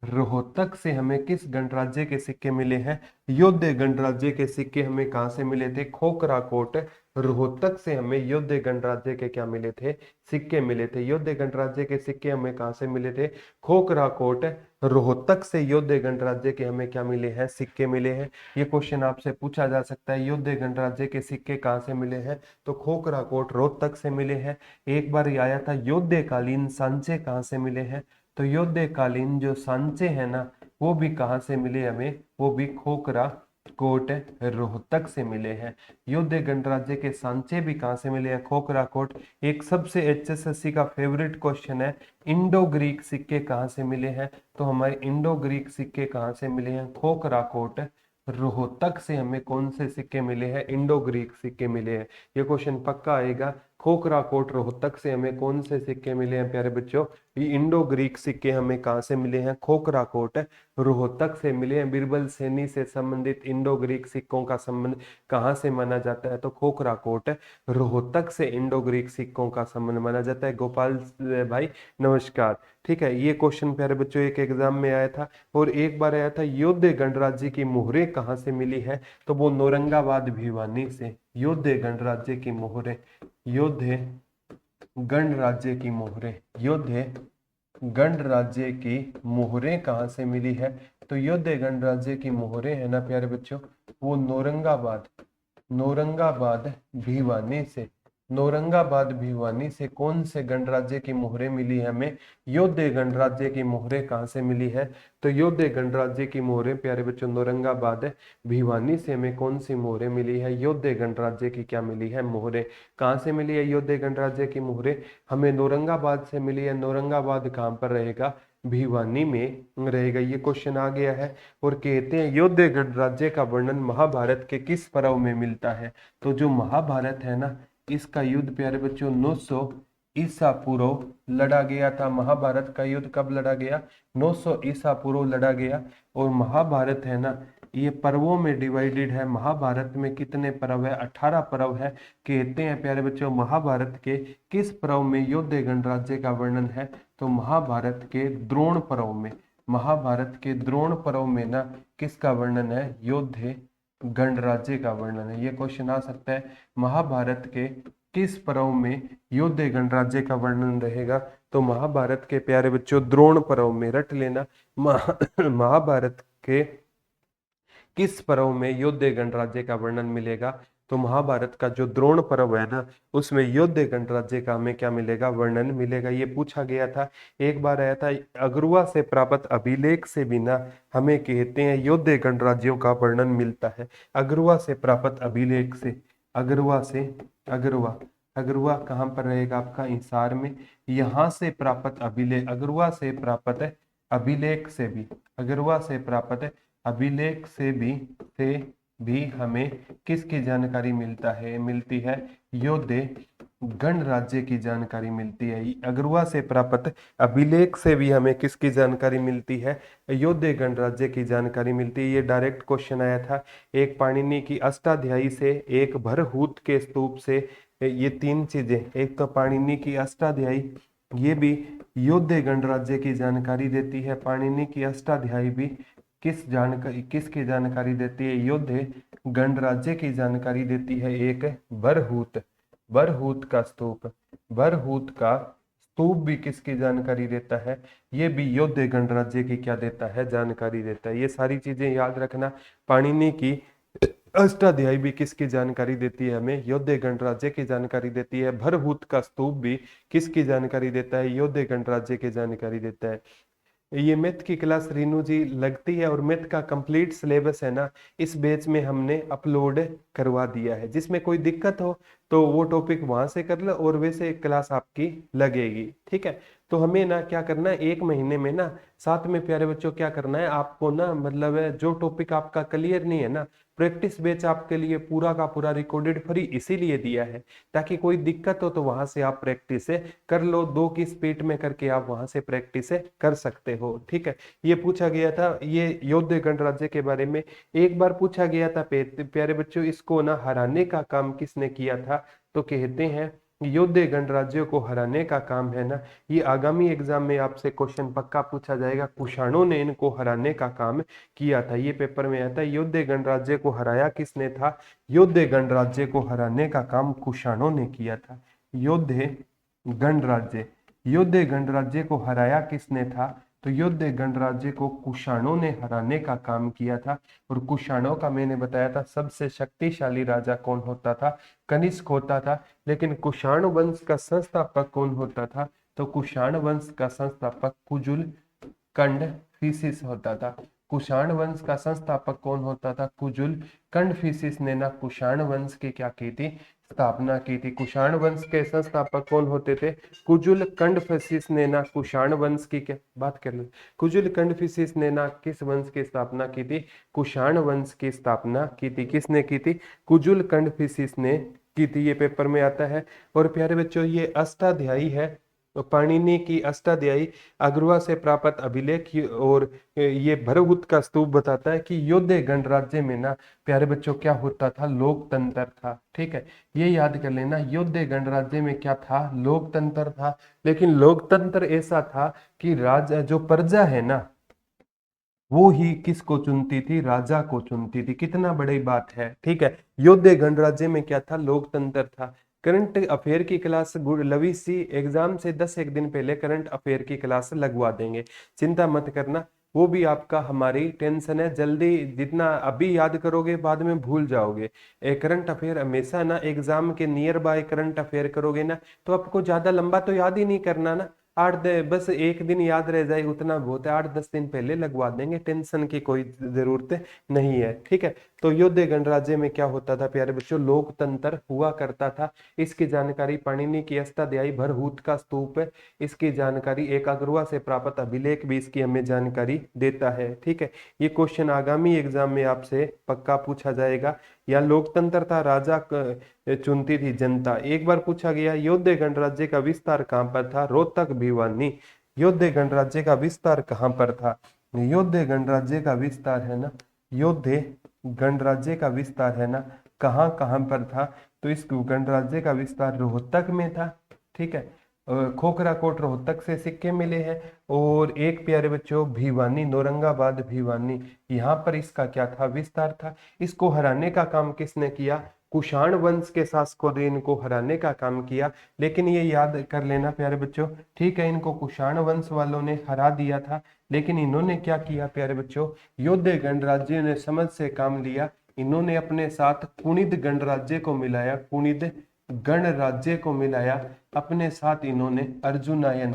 [SPEAKER 1] रोहतक से हमें किस गणराज्य के सिक्के मिले हैं? योद्धे गणराज्य के सिक्के हमें कहाँ से मिले थे? खोखरा कोट रोहतक से हमें योद्धे गणराज्य के क्या मिले थे? सिक्के मिले थे। योद्धे गणराज्य के सिक्के हमें कहाँ से मिले थे? खोखरा कोट रोहतक से योद्धे गणराज्य के हमें क्या मिले हैं? सिक्के मिले हैं। ये क्वेश्चन आपसे पूछा जा सकता है, योद्धे गणराज्य के सिक्के कहाँ से मिले हैं? तो खोखरा कोट रोहतक से मिले हैं। एक बार ये आया था योद्धे कालीन सांचे कहाँ से मिले हैं? तो योद्धे कालीन जो सांचे हैं ना, वो भी कहाँ से मिले हमें? वो भी खोखरा कोट रोहतक से मिले हैं। योद्धे गणराज्य के सांचे भी कहाँ से मिले हैं? खोखरा कोट। एक सबसे एचएसएससी का फेवरेट क्वेश्चन है, इंडो ग्रीक सिक्के कहाँ से मिले हैं? तो हमारे इंडो ग्रीक सिक्के कहाँ से मिले हैं? खोखरा कोट रोहतक से हमें कौन से सिक्के मिले हैं? इंडो ग्रीक सिक्के मिले हैं। ये क्वेश्चन पक्का आएगा। खोखरा कोट रोहतक से हमें कौन से सिक्के मिले हैं प्यारे बच्चों? ये इंडो ग्रीक सिक्के हमें कहाँ से मिले हैं? खोखरा कोट रोहतक से मिले हैं। बीरबल सैनी से संबंधित इंडो ग्रीक सिक्कों का संबंध कहाँ से माना जाता है? तो खोखरा कोट रोहतक से इंडो ग्रीक सिक्कों का संबंध माना जाता है। गोपाल भाई नमस्कार। ठीक है, ये क्वेश्चन प्यारे बच्चों एक एग्जाम में आया था। और एक बार आया था, योद्धे गणराज्य की मोहरें कहाँ से मिली है? तो वो नौरंगाबाद भिवानी से। योद्धे गणराज्य की मोहरें, योद्धे गणराज्य की मोहरें, योद्धे गणराज्य की मोहरें कहाँ से मिली है? तो योद्धे गणराज्य की मोहरें है ना प्यारे बच्चों, वो नौरंगाबाद भिवानी से। नौरंगाबाद भिवानी से कौन से गणराज्य की मोहरें मिली है हमें? योद्धे गणराज्य की मोहरें कहाँ से मिली है? तो योद्धे गणराज्य की मोहरें प्यारे बच्चों नौरंगाबाद भिवानी से हमें कौन सी मोहरें मिली है? योद्धे गणराज्य की क्या मिली है? मोहरें। कहाँ से मिली है योद्धे गणराज्य की मोहरें? हमें नौरंगाबाद से मिली है। नौरंगाबाद कहाँ पर रहेगा? भिवानी में रहेगा। ये क्वेश्चन आ गया है। और कहते हैं योद्धे गणराज्य का वर्णन महाभारत के किस पर्व में मिलता है? तो जो महाभारत है ना, इसका युद्ध प्यारे बच्चों 900 ईसा पूर्व लड़ा गया था। महाभारत का युद्ध कब लड़ा गया? 900 ईसा पूर्व लड़ा गया। और महाभारत है ना, ये पर्वों में डिवाइडेड है। महाभारत में कितने पर्व है? 18 पर्व है। कहते हैं प्यारे बच्चों महाभारत के किस पर्व में योद्धे गणराज्य का वर्णन है? तो महाभारत के द्रोण पर्व में। महाभारत के द्रोण पर्व में ना किसका वर्णन है? योद्धे गणराज्य का वर्णन है। ये क्वेश्चन आ सकता है, महाभारत के किस पर्व में योद्धे गणराज्य का वर्णन रहेगा? तो महाभारत के प्यारे बच्चों द्रोण पर्व में। रट लेना, महाभारत के किस पर्व में योद्धे गणराज्य का वर्णन मिलेगा? तो महाभारत का जो द्रोण पर्व है ना, उसमें योद्धे गणराज्य का हमें क्या मिलेगा? वर्णन मिलेगा। ये पूछा गया था। एक बार आया था, अगरुआ से प्राप्त अभिलेख से बिना हमें कहते हैं योद्धे गणराज्यों का वर्णन मिलता है। अगरुआ से प्राप्त अभिलेख से, अगरुआ कहाँ पर रहेगा? आपका हिसार में। यहाँ से प्राप्त अभिलेख, अगरुआ से प्राप्त अभिलेख से भी, अगरुआ से प्राप्त अभिलेख से भी हमें किसकी जानकारी मिलती है? योद्धे गणराज्य की जानकारी मिलती है। अगरुआ से प्राप्त अभिलेख से भी हमें किसकी जानकारी मिलती है? योद्धे गणराज्य की जानकारी मिलती है। ये डायरेक्ट क्वेश्चन आया था। एक पाणिनि की अष्टाध्यायी से, एक भरहूत के स्तूप से। ये तीन चीजें, एक तो पाणिनि की अष्टाध्यायी, ये भी योद्धे गणराज्य की जानकारी देती है। पाणिनि की अष्टाध्यायी भी किसकी जानकारी देती है? योद्धे गणराज्य की जानकारी देती है। एक बरहूत का स्तूप भी किसकी जानकारी देता है? ये भी योद्धे गणराज्य की क्या देता है? जानकारी देता है। ये सारी चीजें याद रखना। पाणिनि की अष्टाध्यायी भी किसकी जानकारी देती है? हमें योद्धे गणराज्य की जानकारी देती है। बरहूत का स्तूप भी किसकी जानकारी देता है? योद्धे गणराज्य की जानकारी देता है। ये मैथ की क्लास रीनू जी लगती है, और मैथ का कंप्लीट सिलेबस है ना, इस बैच में हमने अपलोड करवा दिया है। जिसमें कोई दिक्कत हो तो वो टॉपिक वहां से कर लो, और वैसे क्लास आपकी लगेगी। ठीक है, तो हमें ना क्या करना है, एक महीने में ना साथ में प्यारे बच्चों क्या करना है आपको ना, मतलब जो टॉपिक आपका क्लियर नहीं है ना, प्रैक्टिस बैच आपके लिए पूरा का पूरा रिकॉर्डेड फ्री इसीलिए दिया है, ताकि कोई दिक्कत हो तो वहां से आप प्रैक्टिस कर लो। 2 की स्पीड में करके आप वहां से प्रैक्टिस कर सकते हो। ठीक है, ये पूछा गया था, ये योद्धे गणराज्य के बारे में एक बार पूछा गया था प्यारे बच्चों। इसको ना हराने का काम किसने किया था? तो कहते हैं योद्धे गणराज्यों को हराने का काम है ना, ये आगामी एग्जाम में आपसे क्वेश्चन पक्का पूछा जाएगा। कुषाणों ने इनको हराने का काम किया था। ये पेपर में आता है, योद्धे गणराज्य को हराया किसने था? योद्धे गणराज्य को हराने का काम कुषाणों ने किया था। योद्धे गणराज्य को हराया किसने था? तो योद्धे गणराज्य को कुषाणों ने हराने का काम किया था। और कुषाणों का मैंने बताया था सबसे शक्तिशाली राजा कौन होता था? कनिष्क होता था। लेकिन कुषाण वंश का संस्थापक कौन होता था? तो कुषाण वंश का संस्थापक कुजुल कंडफिसिस होता था। कुषाण वंश का संस्थापक कौन होता था? कुजुल कंडफिसिस ने ना कुषाण वंश की क्या की थी? स्थापना की थी। कुषाण वंश के संस्थापक कौन होते थे? कुजुल कंडफिसिस ने ना कुषाण वंश की क्या बात कर लो, कुजुल कंडफिसिस ने ना किस वंश की स्थापना की थी? कुषाण वंश की स्थापना की थी। किसने की थी? कुजुल कंडफिसिस ने की थी। ये पेपर में आता है। और प्यारे बच्चों ये अष्टाध्यायी है, तो पाणिनि की अष्टाध्यायी अग्रवा से प्राप्त अभिलेख और ये भरहुत का स्तूप बताता है कि योद्धे गणराज्य में ना प्यारे बच्चों क्या होता था? लोकतंत्र था। ठीक है, ये याद कर लेना, योद्धे गणराज्य में क्या था? लोकतंत्र था। लेकिन लोकतंत्र ऐसा था कि राजा जो प्रजा है ना वो ही किसको चुनती थी? राजा को चुनती थी। कितना बड़ी बात है। ठीक है, योद्धे गणराज्य में क्या था? लोकतंत्र था। करंट अफेयर की क्लास लवी सी एग्जाम से 10 एक दिन पहले करंट अफेयर की क्लास लगवा देंगे, चिंता मत करना। वो भी आपका हमारी टेंशन है, जल्दी जितना अभी याद करोगे बाद में भूल जाओगे। करंट अफेयर हमेशा ना एग्जाम के नियर बाय करंट अफेयर करोगे ना तो आपको ज्यादा लंबा तो याद ही नहीं करना ना, बस एक दिन याद रह जाए उतना बहुत है। 8-10 दिन पहले लगवा देंगे, टेंशन की कोई जरूरत नहीं है। ठीक है, तो योद्धे गणराज्य में क्या होता था प्यारे बच्चों? लोकतंत्र हुआ करता था। इसकी जानकारी पाणिनि की अष्टाध्यायी भरहुत का स्तूप है, इसकी जानकारी एक अग्रवा से प्राप्त अभिलेख भी इसकी हमें जानकारी देता है। ठीक है, ये क्वेश्चन आगामी एग्जाम में आपसे पक्का पूछा जाएगा। या लोकतंत्र था, राजा चुनती थी जनता। एक बार पूछा गया योद्धे गणराज्य का विस्तार कहाँ पर था? रोहतक भिवानी। योद्धे गणराज्य का विस्तार कहाँ पर था? योद्धे गणराज्य का विस्तार है ना, योद्धे गणराज्य का विस्तार है ना कहाँ कहाँ पर था? तो इस गणराज्य का विस्तार रोहतक में था। ठीक है, खोखरा कोट रोहतक से सिक्के मिले हैं। और एक प्यारे बच्चों भिवानी, नौरंगाबाद भिवानी, यहाँ पर इसका क्या था? विस्तार था। इसको हराने का काम किसने किया? कुषाण वंश के शासकों ने इनको हराने का काम किया। लेकिन ये याद कर लेना प्यारे बच्चों, ठीक है, इनको कुषाण वंश वालों ने हरा दिया था। लेकिन इन्होंने क्या किया प्यारे बच्चों? योद्धे गणराज्य ने समझ से काम लिया। इन्होंने अपने साथ कुणिद गणराज्य को मिलाया, कुणिद गणराज्य को मिलाया अपने साथ। इन्होंने अर्जुनायन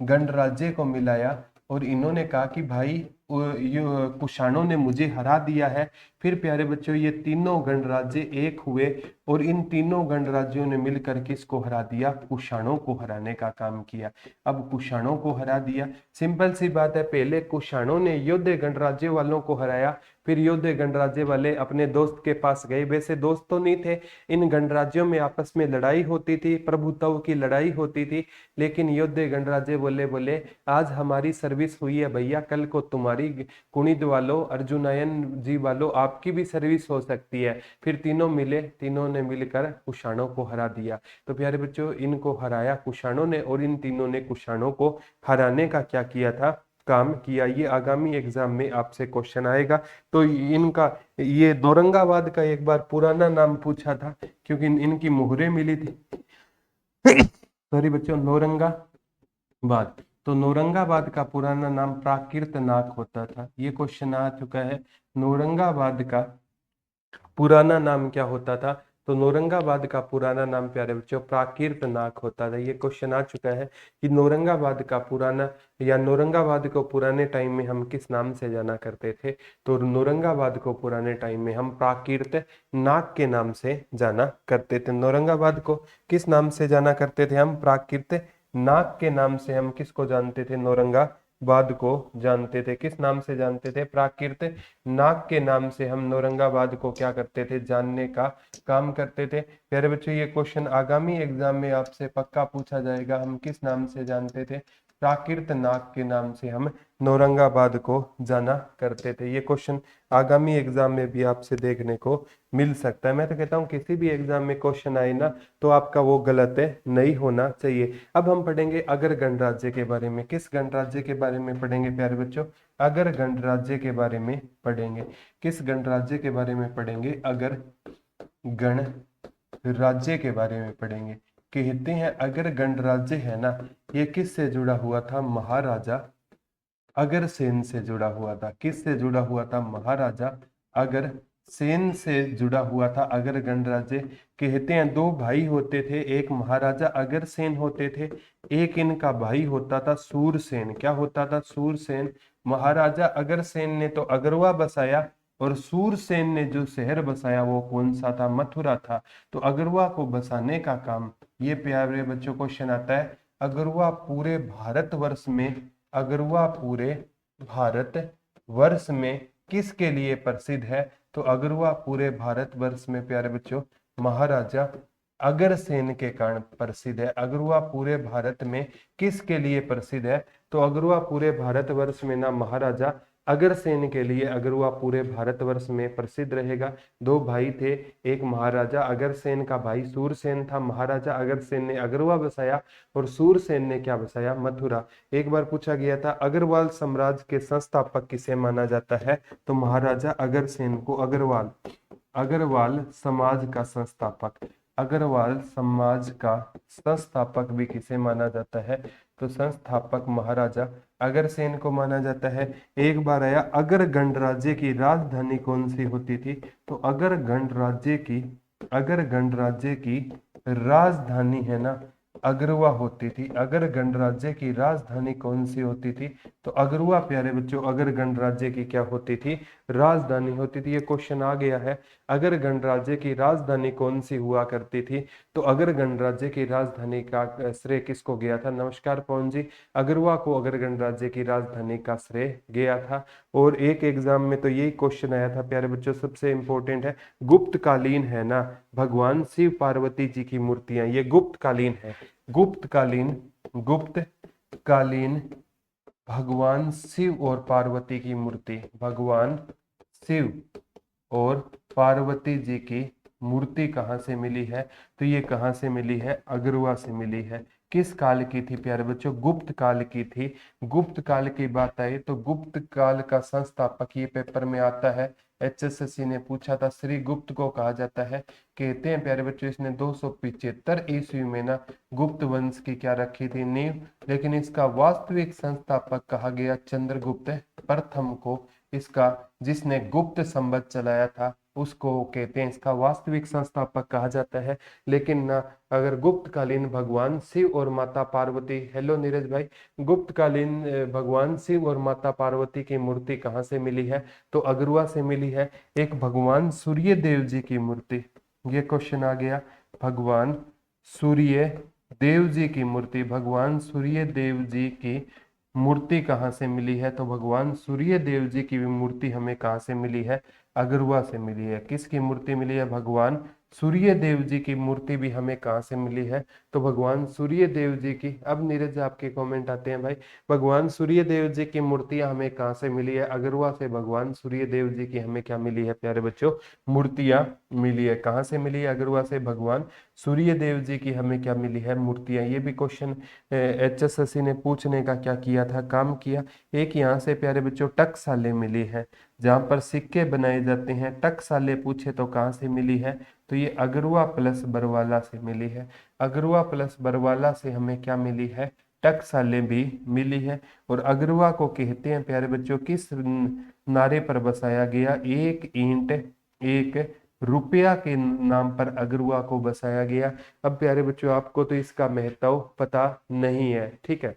[SPEAKER 1] गणराज्य को मिलाया और इन्होंने कहा कि भाई कुषाणों ने मुझे हरा दिया है। फिर प्यारे बच्चों ये तीनों गणराज्य एक हुए और इन तीनों गणराज्यों ने मिलकर किसको हरा दिया? कुषाणों को हराने का काम किया। अब कुषाणों को हरा दिया, सिंपल सी बात है। पहले कुषाणों ने योद्धे गणराज्य वालों को हराया, फिर योद्धे गणराज्य वाले अपने दोस्त के पास गए। वैसे दोस्त तो नहीं थे, इन गणराज्यों में आपस में लड़ाई होती थी, प्रभुत्व की लड़ाई होती थी। लेकिन योद्धे गणराज्य बोले बोले आज हमारी सर्विस हुई है भैया, कल को तुम्हारी कुणिद वालों, अर्जुनायन जी वालों, आपकी भी सर्विस हो सकती है। फिर तीनों मिले, तीनों ने मिलकर कुषाणों को हरा दिया। तो प्यारे बच्चों इनको हराया कुषाणों ने और इन तीनों ने कुषाणों को हराने का क्या किया था? काम किया। ये आगामी एग्जाम में आपसे क्वेश्चन आएगा। तो इनका ये नौरंगाबाद का एक बार पुराना नाम पूछा था क्योंकि इनकी मुहरें मिली थी। सॉरी बच्चों, नौरंगाबाद। तो नौरंगाबाद का पुराना नाम प्राकृतनाथ होता था। ये क्वेश्चन आ चुका है, नौरंगाबाद का पुराना नाम क्या होता था? तो नौरंगाबाद का पुराना नाम प्यारे बच्चों प्राकृतनाथ होता था। ये क्वेश्चन आ चुका है कि नौरंगाबाद का पुराना या नौरंगाबाद को पुराने टाइम में हम किस नाम से जाना करते थे? तो नौरंगाबाद को पुराने टाइम में हम प्राकृतनाथ के नाम से जाना करते थे। नौरंगाबाद को किस नाम से जाना करते थे हम? प्राकृतनाथ के नाम से हम किसको जानते थे? नौरंगाबाद को जानते थे। किस नाम से जानते थे? प्राकृत नाग के नाम से हम नौरंगाबाद को क्या करते थे? जानने का काम करते थे। प्यारे बच्चों ये क्वेश्चन आगामी एग्जाम में आपसे पक्का पूछा जाएगा, हम किस नाम से जानते थे? प्राकृत नाग के नाम से हम नौरंगाबाद को जाना करते थे। ये क्वेश्चन आगामी एग्जाम में भी आपसे देखने को मिल सकता है। मैं तो कहता हूँ किसी भी एग्जाम में क्वेश्चन आए ना तो आपका वो गलत है नहीं होना चाहिए। अब हम पढ़ेंगे अगर गणराज्य के बारे में। किस गणराज्य के बारे में पढ़ेंगे प्यारे बच्चों? अगर गणराज्य के बारे में पढ़ेंगे। किस गणराज्य के बारे में पढ़ेंगे? अगर गणराज्य के बारे में पढ़ेंगे। कहते हैं अगर गणराज्य है ना ये किससे जुड़ा हुआ था? महाराजा अग्रसेन से जुड़ा हुआ था। किससे जुड़ा हुआ था? महाराजा अग्रसेन सेन से जुड़ा हुआ था। अगर गणराज्य कहते हैं दो भाई होते थे, एक महाराजा अग्रसेन होते थे, एक इनका भाई होता था सूरसेन। क्या होता था? सूरसेन। महाराजा अग्रसेन ने तो अगरवा बसाया और सूरसेन ने जो शहर बसाया वो कौन सा था? मथुरा था। तो अगरवा को बसाने का काम, ये प्यारे बच्चों क्वेश्चन आता है, अगरवा पूरे भारतवर्ष में, अगरवा पूरे भारतवर्ष में किसके लिए प्रसिद्ध है? तो अगरवा पूरे भारतवर्ष में प्यारे बच्चों महाराजा अग्रसेन के कारण प्रसिद्ध है। अगरवा पूरे भारत में किसके लिए प्रसिद्ध है? तो अगरवा पूरे भारतवर्ष में ना महाराजा अग्रसेन के लिए अगरवा पूरे भारतवर्ष में प्रसिद्ध रहेगा। दो भाई थे, एक महाराजा अग्रसेन का भाई सूरसेन था। महाराजा अग्रसेन ने अगरवा बसाया और सूरसेन ने क्या बसाया? मथुरा। एक बार पूछा गया था अग्रवाल साम्राज्य के संस्थापक किसे माना जाता है? तो महाराजा अग्रसेन को अग्रवाल, अग्रवाल समाज का संस्थापक, अग्रवाल समाज का संस्थापक भी किसे माना जाता है? तो संस्थापक महाराजा अग्रसेन को माना जाता है। एक बार आया अगर गणराज्य की राजधानी कौन सी होती थी? तो अगर गणराज्य की, अगर गणराज्य की राजधानी है ना अगरवा होती थी। अगर गणराज्य की राजधानी कौन सी होती थी? तो अगरवा प्यारे बच्चों अगर गणराज्य की क्या होती थी? राजधानी होती थी। ये क्वेश्चन आ गया है, अगर गणराज्य की राजधानी कौन सी हुआ करती थी? तो अगर गणराज्य की राजधानी का श्रेय किसको गया था? नमस्कार पवन जी। अगरवा को अगर गणराज्य की राजधानी का श्रेय गया था। और एक एग्जाम में तो यही क्वेश्चन आया था प्यारे बच्चों, सबसे इंपॉर्टेंट है, गुप्तकालीन है ना भगवान शिव पार्वती जी की मूर्तियां, ये गुप्तकालीन है। गुप्तकालीन, गुप्तकालीन भगवान शिव और पार्वती की मूर्ति, भगवान शिव और पार्वती जी की मूर्ति कहाँ से मिली है? तो ये कहाँ से मिली है? अगरवा से मिली है। किस काल की थी प्यारे बच्चों? गुप्त काल की थी। गुप्त काल की बात आई तो गुप्त काल का संस्थापक, ये पेपर में आता है, एचएसएससी ने पूछा था, श्री गुप्त को कहा जाता है। कहते हैं प्यारे बच्चों इसने 275 ईस्वी में ना गुप्त वंश की क्या रखी थी? नींव। लेकिन इसका वास्तविक संस्थापक कहा गया चंद्रगुप्त प्रथम को। इसका जिसने गुप्त संवत चलाया था उसको कहते हैं, इसका वास्तविक संस्थापक कहा जाता है। लेकिन ना अगर गुप्तकालीन भगवान शिव और माता पार्वती, हेलो नीरज भाई, गुप्तकालीन भगवान शिव और माता पार्वती की मूर्ति कहाँ से मिली है? तो अगरवा से मिली है। एक भगवान सूर्य देव जी की मूर्ति, ये क्वेश्चन आ गया, भगवान सूर्य देव जी की मूर्ति, भगवान सूर्य देव जी की मूर्ति कहाँ से मिली है? तो भगवान सूर्य देव जी की मूर्ति हमें कहाँ से मिली है? अगरवा से मिली है। किसकी मूर्ति मिली है? भगवान सूर्य देव जी की मूर्ति भी हमें कहाँ से मिली है? तो भगवान सूर्य देव जी की। अब नीरज आपके कमेंट आते हैं भाई, भगवान सूर्य देव जी की मूर्तियां हमें कहाँ से मिली है? अगरवा से भगवान सूर्य देव जी की हमें क्या मिली है प्यारे बच्चों? मूर्तियां मिली है। कहाँ से मिली है? अगरवा से भगवान सूर्य देव जी की हमें क्या मिली है? मूर्तियां। ये भी क्वेश्चन एचएसएससी ने पूछने का क्या किया था? काम किया। एक यहाँ से प्यारे बच्चों टकसालें मिली है, जहाँ पर सिक्के बनाए जाते हैं। टकसालें पूछे तो कहाँ से मिली है? तो ये अगरवा प्लस बरवाला से मिली है। अगरवा प्लस बरवाला से हमें क्या मिली है? टकसालें भी मिली है। और अगरवा को कहते हैं प्यारे बच्चों किस नारे पर बसाया गया? एक ईंट एक रुपया के नाम पर अगरवा को बसाया गया। अब प्यारे बच्चों आपको तो इसका महत्व पता नहीं है, ठीक है।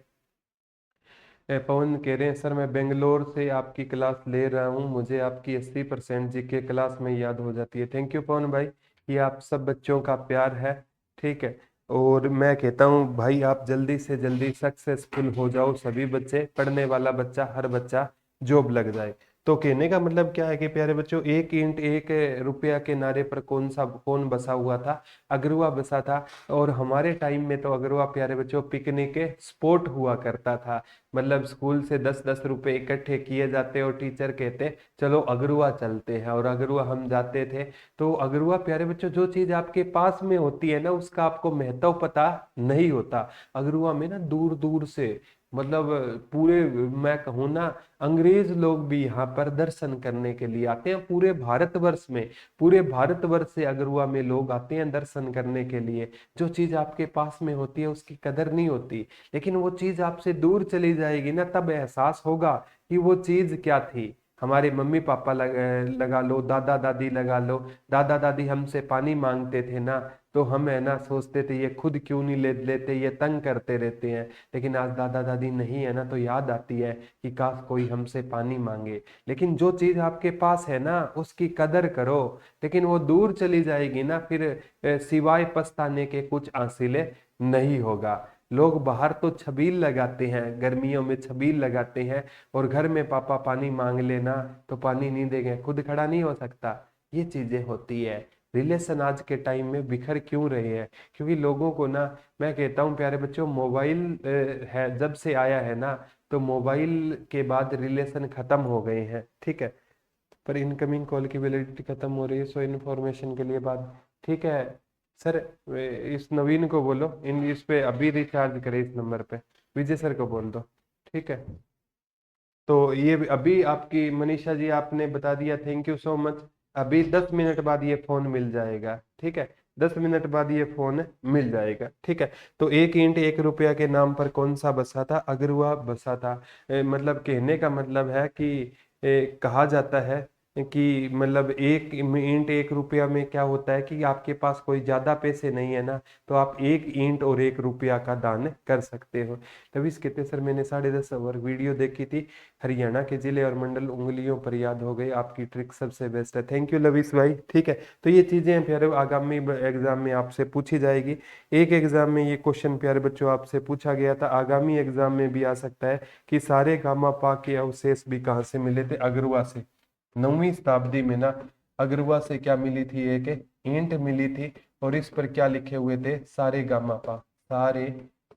[SPEAKER 1] पवन कह रहे हैं सर मैं बेंगलोर से आपकी क्लास ले रहा हूँ, मुझे आपकी 80% जीके क्लास में याद हो जाती है। थैंक यू पवन भाई, ये आप सब बच्चों का प्यार है, ठीक है। और मैं कहता हूँ भाई आप जल्दी से जल्दी सक्सेसफुल हो जाओ, सभी बच्चे, पढ़ने वाला बच्चा, हर बच्चा जॉब लग जाए। तो कहने का मतलब क्या है कि प्यारे बच्चों एक ईंट एक रुपया के नारे पर कौन बसा हुआ था? अगरवा बसा था। और हमारे टाइम में तो अगरवा प्यारे बच्चों पिकनिक के स्पॉट हुआ करता था। मतलब स्कूल से 10-10 रुपए इकट्ठे किए जाते और टीचर कहते चलो अगरुआ चलते हैं, और अगरुआ हम जाते थे। तो अगरुआ प्यारे बच्चों जो चीज आपके पास में होती है ना उसका आपको महत्व पता नहीं होता। अगरुआ में ना दूर दूर से, मतलब पूरे, मैं कहूँ ना अंग्रेज लोग भी यहाँ पर दर्शन करने के लिए आते हैं। पूरे भारतवर्ष में, पूरे भारतवर्ष से अगरुआ में लोग आते हैं दर्शन करने के लिए। जो चीज आपके पास में होती है उसकी कदर नहीं होती, लेकिन वो चीज आपसे दूर चली जाएगी ना तब एहसास होगा कि वो चीज क्या थी। हमारे मम्मी पापा लगा लो, दादा दादी लगा लो। दादा दादी हमसे पानी मांगते थे ना, तो हम है ना सोचते थे ये खुद क्यों नहीं ले लेते, ये तंग करते रहते हैं। लेकिन आज दादा दादी नहीं है ना, तो याद आती है कि काश कोई हमसे पानी मांगे। लेकिन जो चीज आपके पास है ना उसकी कदर करो, लेकिन वो दूर चली जाएगी ना, फिर सिवाय पछताने के कुछ हासिल नहीं होगा। लोग बाहर तो छबील लगाते हैं, गर्मियों में छबील लगाते हैं, और घर में पापा पानी मांग लेना तो पानी नहीं देंगे, खुद खड़ा नहीं हो सकता। ये चीजें होती है। रिलेशन आज के टाइम में बिखर क्यों रहे हैं? क्योंकि लोगों को ना, मैं कहता हूँ प्यारे बच्चों, मोबाइल है जब से आया है ना, तो मोबाइल के बाद रिलेशन खत्म हो गए हैं, ठीक है। पर इनकमिंग कॉल की वैलिडिटी खत्म हो रही है, सो इन्फॉर्मेशन के लिए बात, ठीक है सर। इस नवीन को बोलो, इन इस पे अभी रिचार्ज करे इस नंबर पे, विजय सर को बोल दो, ठीक है। तो ये अभी आपकी मनीषा जी आपने बता दिया, थैंक यू सो मच। अभी 10 मिनट बाद ये फोन मिल जाएगा, ठीक है। 10 मिनट बाद ये फोन मिल जाएगा, ठीक है। तो 1 ईंट 1 रुपया के नाम पर कौन सा बसा था? अगरुआ बसा था। मतलब कहने का मतलब है कि कहा जाता है कि मतलब 1 ईंट 1 रुपया में क्या होता है कि आपके पास कोई ज्यादा पैसे नहीं है ना, तो आप 1 ईंट और 1 रुपया का दान कर सकते हो। तभी कहते सर मैंने 10:30 वीडियो देखी थी, हरियाणा के जिले और मंडल उंगलियों पर याद हो गए, आपकी ट्रिक सबसे बेस्ट है। थैंक यू लविश भाई, ठीक है। तो ये चीजें प्यारे आगामी एग्जाम में आपसे पूछी जाएगी। एक एग्जाम में ये क्वेश्चन प्यारे बच्चों आपसे पूछा गया था, आगामी एग्जाम में भी आ सकता है कि सारे गामा पा के अवशेष भी कहाँ से मिले थे? अगरुआ से। 9वीं शताब्दी में ना अगरुआ से क्या मिली थी? एक ईंट मिली थी, और इस पर क्या लिखे हुए थे? सारे गामा पा, सारे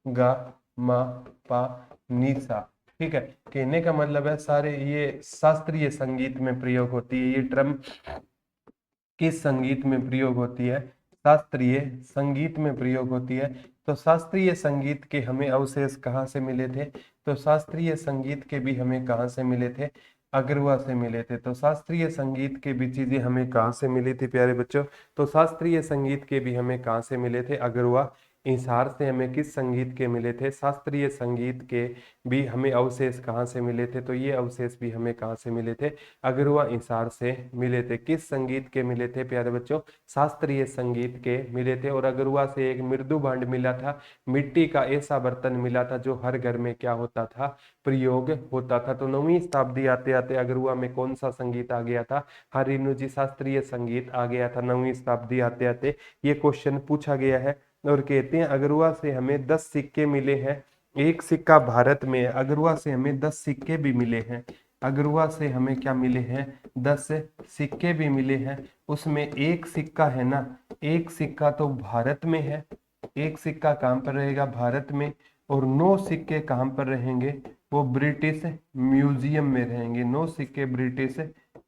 [SPEAKER 1] गा मा पा नीसा, ठीक है। कहने का मतलब है सारे, ये शास्त्रीय संगीत में प्रयोग होती है। ये टर्म किस संगीत में प्रयोग होती है? शास्त्रीय संगीत में प्रयोग होती है। तो शास्त्रीय संगीत के हमें अवशेष कहाँ से मिले थे? तो शास्त्रीय संगीत के भी हमें कहाँ से मिले थे? अगरुआ से मिले थे। तो शास्त्रीय संगीत के भी चीजें हमें कहाँ से मिली थी प्यारे बच्चों? तो शास्त्रीय संगीत के भी हमें कहाँ से मिले थे? अगरुआ। इंसार से हमें किस संगीत के मिले थे? शास्त्रीय संगीत के भी हमें अवशेष कहाँ से मिले थे? तो ये अवशेष भी हमें कहाँ से मिले थे? अगरुआ इंसार से मिले थे। किस संगीत के मिले थे प्यारे बच्चों? शास्त्रीय संगीत के मिले थे। और अगरुआ से एक मृदु भांड मिला था, मिट्टी का ऐसा बर्तन मिला था जो हर घर में क्या होता था? प्रयोग होता था। तो 9वीं शताब्दी आते आते अगरुआ में कौन सा संगीत आ गया था? हरिनु जी, शास्त्रीय संगीत आ गया था 9वीं शताब्दी आते आते। ये क्वेश्चन पूछा गया है। और कहते हैं अगरुआ से हमें 10 सिक्के मिले हैं। एक सिक्का भारत में है, अगरुआ से हमें 10 सिक्के भी मिले हैं। अगरुआ से हमें क्या मिले हैं? 10 सिक्के भी मिले हैं। उसमें एक सिक्का है ना, एक सिक्का तो भारत में है, एक सिक्का कहाँ पर रहेगा? भारत में। और 9 सिक्के कहाँ पर रहेंगे? वो ब्रिटिश म्यूजियम में रहेंगे। 9 सिक्के ब्रिटिश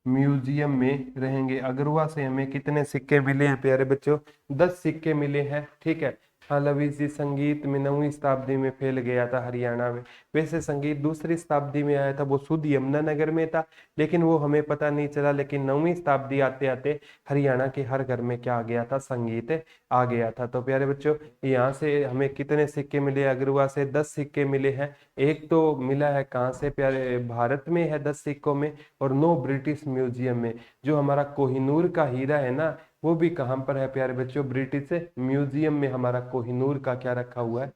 [SPEAKER 1] म्यूजियम में रहेंगे। अगरुआ से हमें कितने सिक्के मिले हैं प्यारे बच्चों? 10 सिक्के मिले हैं, ठीक है। हाँ लवीज जी, संगीत में 9वीं शताब्दी में फैल गया था हरियाणा में। वैसे संगीत दूसरी शताब्दी में आया था, वो शुद्ध यमुनानगर में था, लेकिन वो हमें पता नहीं चला। लेकिन 9वीं शताब्दी आते आते हरियाणा के हर घर में क्या आ गया था? संगीत आ गया था। तो प्यारे बच्चों, यहाँ से हमें कितने सिक्के मिले? अगरुआ से 10 सिक्के मिले हैं। एक तो मिला है कहाँ से प्यारे? भारत में है 10 सिक्कों में, और 9 ब्रिटिश म्यूजियम में। जो हमारा कोहिनूर का हीरा है ना, वो भी कहाँ पर है प्यारे बच्चों? ब्रिटिश म्यूजियम में हमारा कोहिनूर का क्या रखा हुआ है?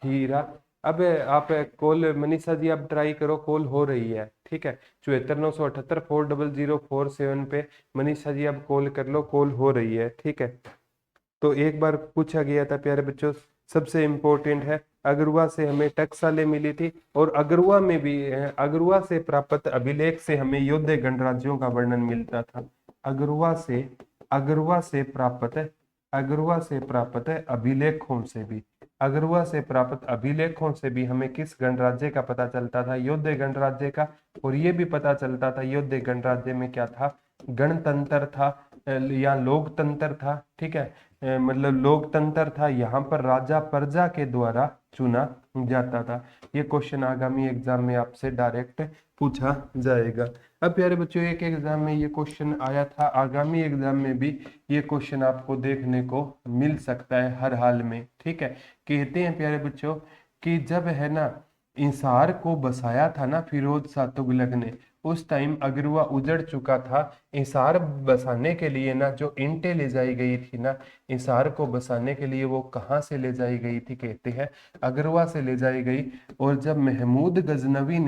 [SPEAKER 1] हीरा। अब आप कॉल मनीषा जी आप ट्राई करो, कॉल हो रही है, ठीक है। 74 978 400 447 पे मनीषा जी आप कॉल कर लो, कॉल हो रही है, ठीक है। तो एक बार पूछा गया था प्यारे बच्चों, सबसे इम्पोर्टेंट है, अगरुआ से हमें टकसालें मिली थी। और अगरुआ में भी अगरुआ से प्राप्त अभिलेख से हमें योद्ध गणराज्यों का वर्णन मिलता था। अगरुआ से अगरुआ से प्राप्त अगरुआ से प्राप्त अभिलेखों से भी अगरुआ से प्राप्त अभिलेखों से भी हमें किस गणराज्य का पता चलता था? योद्ध गणराज्य का। और ये भी पता चलता था योद्ध गणराज्य में क्या था? गणतंत्र था या लोकतंत्र था, ठीक है। मतलब लोकतंत्र था, यहाँ पर राजा प्रजा के द्वारा चुना जाता था। ये क्वेश्चन आगामी एग्जाम में आपसे डायरेक्ट पूछा जाएगा। अब प्यारे बच्चों, एक एग्जाम में ये क्वेश्चन आया था, आगामी एग्जाम में भी ये क्वेश्चन आपको देखने को मिल सकता है हर हाल में, ठीक है। कहते हैं प्यारे बच्चों कि जब है ना इंसार को बसाया था ना फिरोज शाह तुगलक ने, उस टाइम अगरुआ उजड़ चुका था। हिसार बसाने के लिए ना जो ईंटें ले जाई गई थी ना, हिसार को बसाने के लिए वो कहाँ से ले जाई गई थी, कहते हैं अगरुआ से ले जाई गई। और जब महमूद गजनवी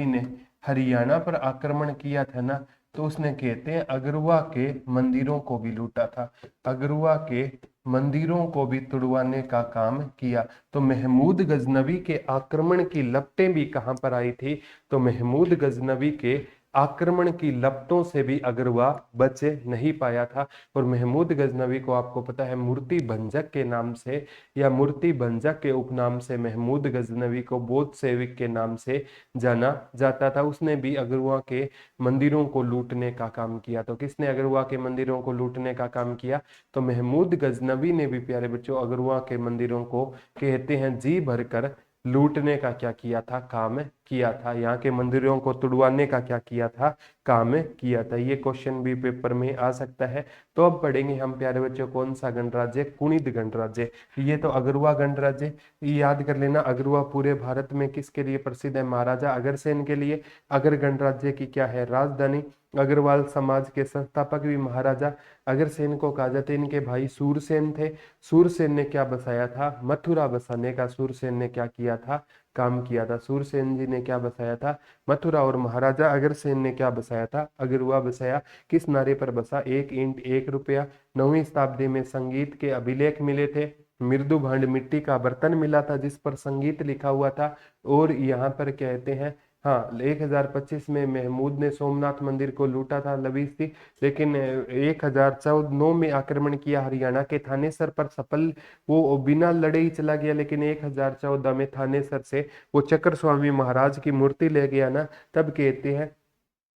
[SPEAKER 1] ने हरियाणा पर आक्रमण किया था ना, तो उसने कहते हैं अगरुआ के मंदिरों को भी लूटा था, अगरुआ के मंदिरों को भी तुड़वाने का काम किया। तो महमूद गजनवी के आक्रमण की लपटें भी कहाँ पर आई थी, तो महमूद गजनवी के आक्रमण की लपटों से भी अगरुआ बच नहीं पाया था। और महमूद गजनवी को आपको पता है मूर्ति भंजक के नाम से या मूर्ति भंजक के उपनाम से महमूद गजनवी को बौद्ध सेवक के नाम से जाना जाता था। उसने भी अगरुआ के मंदिरों को लूटने का काम किया। तो किसने अगरुआ के मंदिरों को लूटने का काम किया, तो महमूद गजनवी ने भी प्यारे बच्चों अगरुआ के मंदिरों को कहते हैं जी भरकर लूटने का क्या किया था, काम किया था। यहाँ के मंदिरों को तुड़वाने का क्या किया था, काम किया था। ये क्वेश्चन भी पेपर में आ सकता है। तो अब पढ़ेंगे हम प्यारे बच्चों कौन सा गणराज्य, कुणिद गणराज्य। ये तो अगरुआ गणराज्य, याद कर लेना। अगरुआ पूरे भारत में किसके लिए प्रसिद्ध है, महाराजा अग्रसेन के लिए। अगर गणराज्य की क्या है, राजधानी। अग्रवाल समाज के संस्थापक भी महाराजा अग्रसेन को कहा जाता है। इनके भाई सूरसेन थे। सूरसेन ने क्या बसाया था, मथुरा बसाने का सूरसेन ने क्या किया था, काम किया था। सूरसेन जी ने क्या बसाया था, मथुरा। और महाराजा अग्रसेन ने क्या बसाया था, अगरुआ बसाया। किस नारे पर बसा, 1 ईंट 1 रुपया। 9वीं शताब्दी में संगीत के अभिलेख मिले थे। मृदु भांड मिट्टी का बर्तन मिला था जिस पर संगीत लिखा हुआ था। और यहाँ पर कहते हैं हाँ 1025 में महमूद ने सोमनाथ मंदिर को लूटा था, लबीस थी। लेकिन 1014 में आक्रमण किया हरियाणा के थानेसर पर, सफल वो बिना लड़े ही चला गया। लेकिन 1014 में थानेसर से वो चक्र स्वामी महाराज की मूर्ति ले गया ना, तब कहते हैं